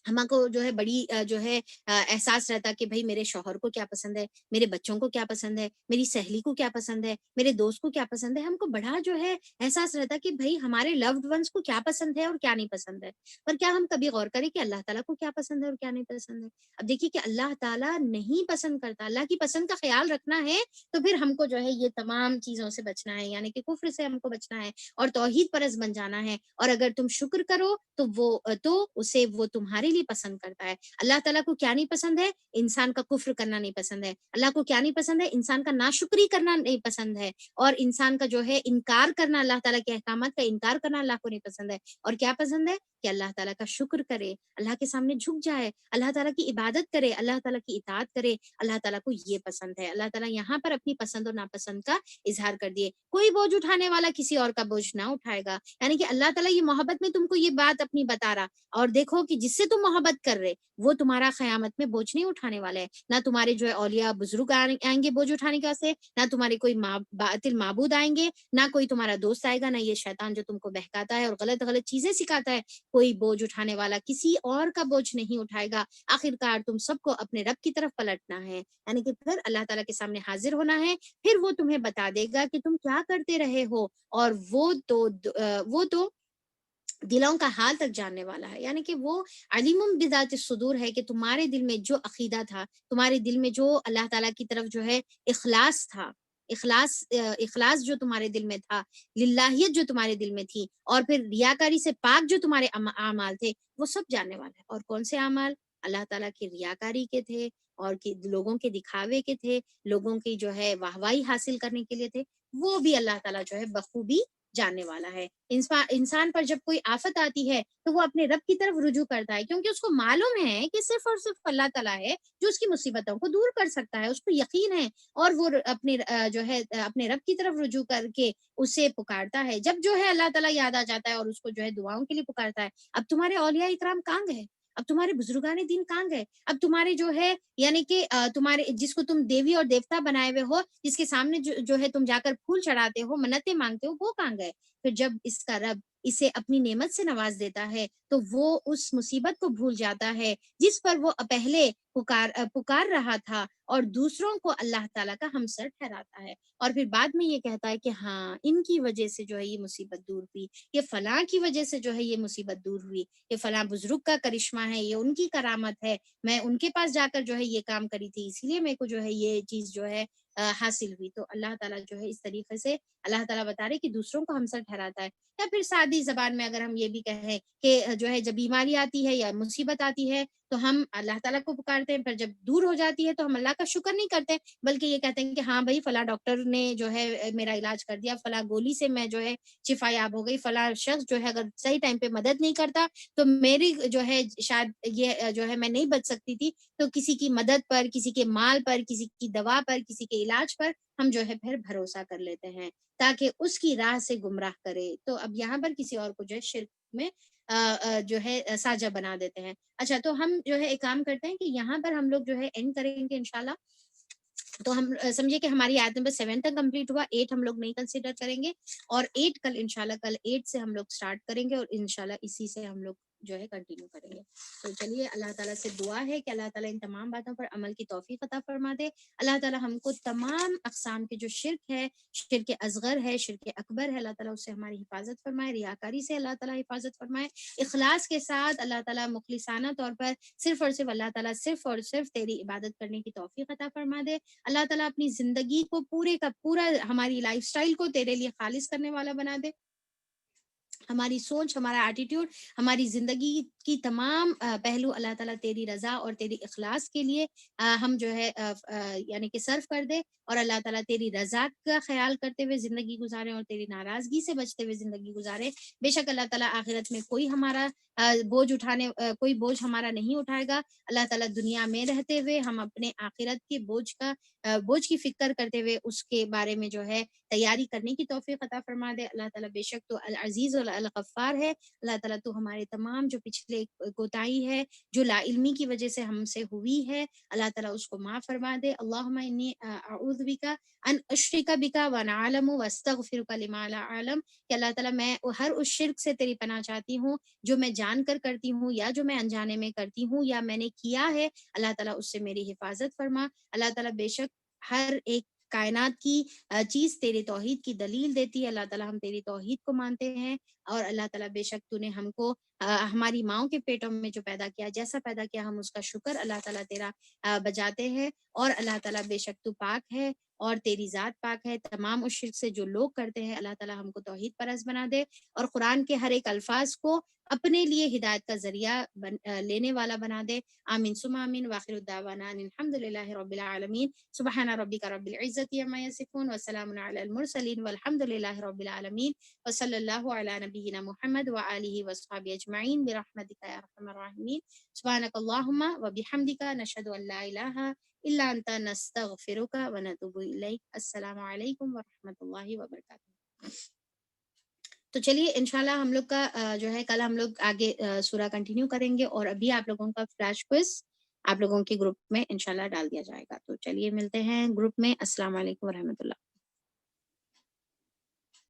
ہمارے کو جو ہے بڑی جو ہے احساس رہتا کہ بھئی میرے شوہر کو کیا پسند ہے، میرے بچوں کو کیا پسند ہے، میری سہیلی کو کیا پسند ہے، میرے دوست کو کیا پسند ہے. ہم کو بڑا جو ہے احساس رہتا کہ بھئی ہمارے لوڈ ونس کو کیا پسند ہے اور کیا نہیں پسند ہے. پر کیا ہم کبھی غور کریں کہ اللہ تعالیٰ کو کیا پسند ہے اور کیا نہیں پسند ہے؟ اب دیکھیے کہ اللہ تعالیٰ نہیں پسند کرتا. اللہ کی پسند کا خیال رکھنا ہے تو پھر ہم کو جو ہے یہ تمام چیزوں سے بچنا ہے، یعنی کہ کفر سے ہم کو بچنا ہے اور توحید پرست بن جانا ہے. اور اگر تم شکر کرو تو اسے وہ تمہارے لیے پسند کرتا ہے. اللہ تعالیٰ کو کیا نہیں پسند ہے؟ انسان کا کفر کرنا نہیں پسند ہے. اللہ کو کیا نہیں پسند ہے؟ انسان کا ناشکری کرنا نہیں پسند ہے. اور انسان کا جو ہے انکار کرنا، اللہ تعالیٰ کے احکامات کا انکار کرنا اللہ کو نہیں پسند ہے. اور کیا پسند ہے؟ کہ اللہ تعالیٰ کا شکر کرے، اللہ کے سامنے جھک جائے، اللہ تعالیٰ کی عبادت کرے، اللہ تعالیٰ کی اطاعت کرے. اللہ تعالیٰ کو یہ پسند ہے. اللہ تعالیٰ یہاں پر اپنی پسند اور ناپسند کا اظہار کر دیے. کوئی بوجھ اٹھانے والا کسی اور کا بوجھ نہ اٹھائے گا. یعنی کہ اللہ تعالیٰ یہ محبت میں تم کو یہ بات اپنی بتا رہا، اور دیکھو کہ جس سے تم محبت کر رہے وہ تمہارا قیامت میں بوجھ نہیں اٹھانے والا ہے، نہ تمہارے جو ہے اولیاء بزرگ آئیں گے بوجھ اٹھانے کے واسطے، نہ تمہارے کوئی باطل معبود آئیں گے، نہ کوئی تمہارا دوست آئے گا، نہ یہ شیطان جو تم کو بہکاتا ہے اور غلط غلط چیزیں سکھاتا ہے، کوئی بوجھ اٹھانے والا کسی اور کا بوجھ نہیں اٹھائے گا۔ آخرکار تم سب کو اپنے رب کی طرف پلٹنا ہے، یعنی کہ پھر اللہ تعالیٰ کے سامنے حاضر ہونا ہے، پھر وہ تمہیں بتا دے گا کہ تم کیا کرتے رہے ہو، اور وہ تو دلوں کا حال تک جاننے والا ہے، یعنی کہ وہ علیم بذات الصدور ہے کہ تمہارے دل میں جو عقیدہ تھا، تمہارے دل میں جو اللہ تعالیٰ کی طرف جو ہے اخلاص تھا، اخلاص جو تمہارے دل میں تھا، للہیت جو تمہارے دل میں تھی، اور پھر ریاکاری سے پاک جو تمہارے اعمال تھے، وہ سب جاننے والا ہے۔ اور کون سے اعمال؟ اللہ تعالیٰ کی ریاکاری کے تھے، اور لوگوں کے دکھاوے کے تھے، لوگوں کی جو ہے واہوائی حاصل کرنے کے لیے تھے، وہ بھی اللہ تعالیٰ جو ہے بخوبی جاننے والا ہے۔ انسان پر جب کوئی آفت آتی ہے تو وہ اپنے رب کی طرف رجوع کرتا ہے، کیونکہ اس کو معلوم ہے کہ صرف اور صرف اللہ تعالیٰ ہے جو اس کی مصیبتوں کو دور کر سکتا ہے، اس کو یقین ہے، اور وہ اپنے جو ہے اپنے رب کی طرف رجوع کر کے اسے پکارتا ہے۔ جب جو ہے اللہ تعالیٰ یاد آ جاتا ہے اور اس کو جو ہے دعاؤں کے لیے پکارتا ہے، اب تمہارے اولیاء اکرام کہاں گئے؟ اب تمہارے بزرگان دین کہاں گئے؟ اب تمہارے جو ہے یعنی کہ تمہارے جس کو تم دیوی اور دیوتا بنائے ہوئے ہو، جس کے سامنے جو ہے تم جا کر پھول چڑھاتے ہو، منتیں مانگتے ہو، وہ کہاں گئے؟ پھر جب اس کا رب اسے اپنی نعمت سے نواز دیتا ہے تو وہ اس مصیبت کو بھول جاتا ہے جس پر وہ پہلے پکار رہا تھا، اور دوسروں کو اللہ تعالیٰ کا ہمسر ٹھہراتا ہے، اور پھر بعد میں یہ کہتا ہے کہ ہاں ان کی وجہ سے جو ہے یہ مصیبت دور ہوئی، یہ فلاں کی وجہ سے جو ہے یہ مصیبت دور ہوئی، یہ فلاں بزرگ کا کرشمہ ہے، یہ ان کی کرامت ہے، میں ان کے پاس جا کر جو ہے یہ کام کری تھی، اسی لیے میرے کو جو ہے یہ چیز جو ہے حاصل ہوئی۔ تو اللہ تعالیٰ جو ہے اس طریقے سے اللہ تعالیٰ بتا رہے کہ دوسروں کو ہمسر ٹھہراتا ہے۔ یا پھر سادی زبان میں اگر ہم یہ بھی کہیں کہ جو ہے جب بیماری آتی ہے یا مصیبت آتی ہے تو ہم اللہ تعالیٰ کو پکارتے ہیں، پھر جب دور ہو جاتی ہے تو ہم اللہ کا شکر نہیں کرتے، بلکہ یہ کہتے ہیں کہ ہاں بھائی فلاں ڈاکٹر نے جو ہے میرا علاج کر دیا، فلاں گولی سے میں جو ہے شفا یاب ہو گئی، فلاں شخص جو ہے اگر صحیح ٹائم پہ مدد نہیں کرتا تو میری جو ہے شاید یہ جو ہے میں نہیں بچ سکتی تھی۔ تو کسی کی مدد پر، کسی کے مال پر، کسی کی دوا پر، کسی کے علاج پر ہم جو ہے پھر بھروسہ کر لیتے ہیں تاکہ اس کی راہ سے گمراہ کرے۔ تو اب یہاں پر کسی اور کو جو ہے شرک میں جو ہے ساجہ بنا دیتے ہیں۔ اچھا، تو ہم جو ہے ایک کام کرتے ہیں کہ یہاں پر ہم لوگ جو ہے اینڈ کریں گے انشاءاللہ۔ تو ہم سمجھے کہ ہماری آیت نمبر 7 تک کمپلیٹ ہوا، 8 ہم لوگ نہیں کنسیڈر کریں گے، اور 8 کل انشاءاللہ، کل 8 سے ہم لوگ سٹارٹ کریں گے، اور انشاءاللہ اسی سے ہم لوگ جو ہے کنٹینیو کریں گے۔ تو چلیے اللہ تعالیٰ سے دعا ہے کہ اللہ تعالیٰ ان تمام باتوں پر عمل کی توفیق عطا فرما دے۔ اللہ تعالیٰ ہم کو تمام اقسام کے جو شرک ہے، شرک اصغر ہے، شرک اکبر ہے، اللہ تعالیٰ اس سے ہماری حفاظت فرمائے، ریاکاری سے اللہ تعالیٰ حفاظت فرمائے، اخلاص کے ساتھ اللہ تعالیٰ مخلصانہ طور پر صرف اور صرف اللہ تعالیٰ صرف اور صرف تیری عبادت کرنے کی توفیق عطا فرما دے۔ اللہ تعالیٰ اپنی زندگی کو پورے کا پورا ہماری لائف سٹائل کو تیرے لیے خالص کرنے والا بنا دے۔ ہماری سوچ، ہمارا ایٹیٹیوڈ، ہماری زندگی کی تمام پہلو اللہ تعالیٰ تیری رضا اور تیری اخلاص کے لیے ہم جو ہے یعنی کہ صرف کر دے، اور اللہ تعالیٰ تیری رضا کا خیال کرتے ہوئے زندگی گزارے اور تیری ناراضگی سے بچتے ہوئے زندگی گزارے۔ بے شک اللہ تعالیٰ آخرت میں کوئی ہمارا کوئی بوجھ ہمارا نہیں اٹھائے گا۔ اللہ تعالیٰ دنیا میں رہتے ہوئے ہم اپنے آخرت کے بوجھ کی فکر کرتے ہوئے اس کے بارے میں جو ہے تیاری کرنے کی توفیق عطا فرما دے۔ اللہ تعالیٰ بے شک تو العزیز اور الغفار ہے۔ اللہ تعالیٰ تو ہمارے تمام جو پچھلے کوتاہی ہے، جو لا علمی کی وجہ سے ہم سے ہوئی ہے، اللہ تعالیٰ اس کو معاف فرما دے۔ اللہم انی اعوذ بک ان اشرک بک وانا اعلم واستغفرک لما لا اعلم، کہ اللہ تعالیٰ میں ہر اس شرک سے تیری پناہ چاہتی ہوں جو میں جان کر کرتی ہوں یا جو میں انجانے میں کرتی ہوں یا میں نے کیا ہے، اللہ تعالیٰ اس سے میری حفاظت فرما۔ اللہ تعالیٰ بے شک ہر ایک کائنات کی چیز تیرے توحید کی دلیل دیتی ہے۔ اللہ تعالیٰ ہم تیری توحید کو مانتے ہیں، اور اللہ تعالیٰ بے شک تو نے ہم کو ہماری ماؤں کے پیٹوں میں جو پیدا کیا، جیسا پیدا کیا، ہم اس کا شکر اللہ تعالیٰ تیرا بجاتے ہیں، اور اللہ تعالیٰ بے شک تو پاک ہے اور تیری ذات پاک ہے تمام اس شرک سے جو لوگ کرتے ہیں۔ اللہ تعالیٰ ہم کو توحید پرست بنا دے، اور قرآن کے ہر ایک الفاظ کو اپنے لیے ہدایت کا ذریعہ لینے والا بنا دے۔ آمین ثم آمین، واخر الدعوانا ان الحمد للہ رب العالمین۔ سبحان ربک رب العزت عما یصفون وسلام علی المرسلین والحمد للہ رب العالمین، وصلی اللہ علی نبینا محمد وآلہ وصحبہ اجمعین برحمتک یا ارحم الراحمین۔ سبحانک اللہم وبحمدک، نشہد ان لا الہ الا انت، نستغفرک ونتوب الیک۔ السلام علیکم ورحمۃ اللہ وبرکاتہ۔ تو چلیے انشاءاللہ ہم لوگ کا جو ہے کل ہم لوگ آگے سورہ کنٹینیو کریں گے، اور ابھی آپ لوگوں کا فلیش کوئز آپ لوگوں کے گروپ میں انشاءاللہ ڈال دیا جائے گا. تو چلیے ملتے ہیں گروپ میں. السلام علیکم ورحمۃ اللہ.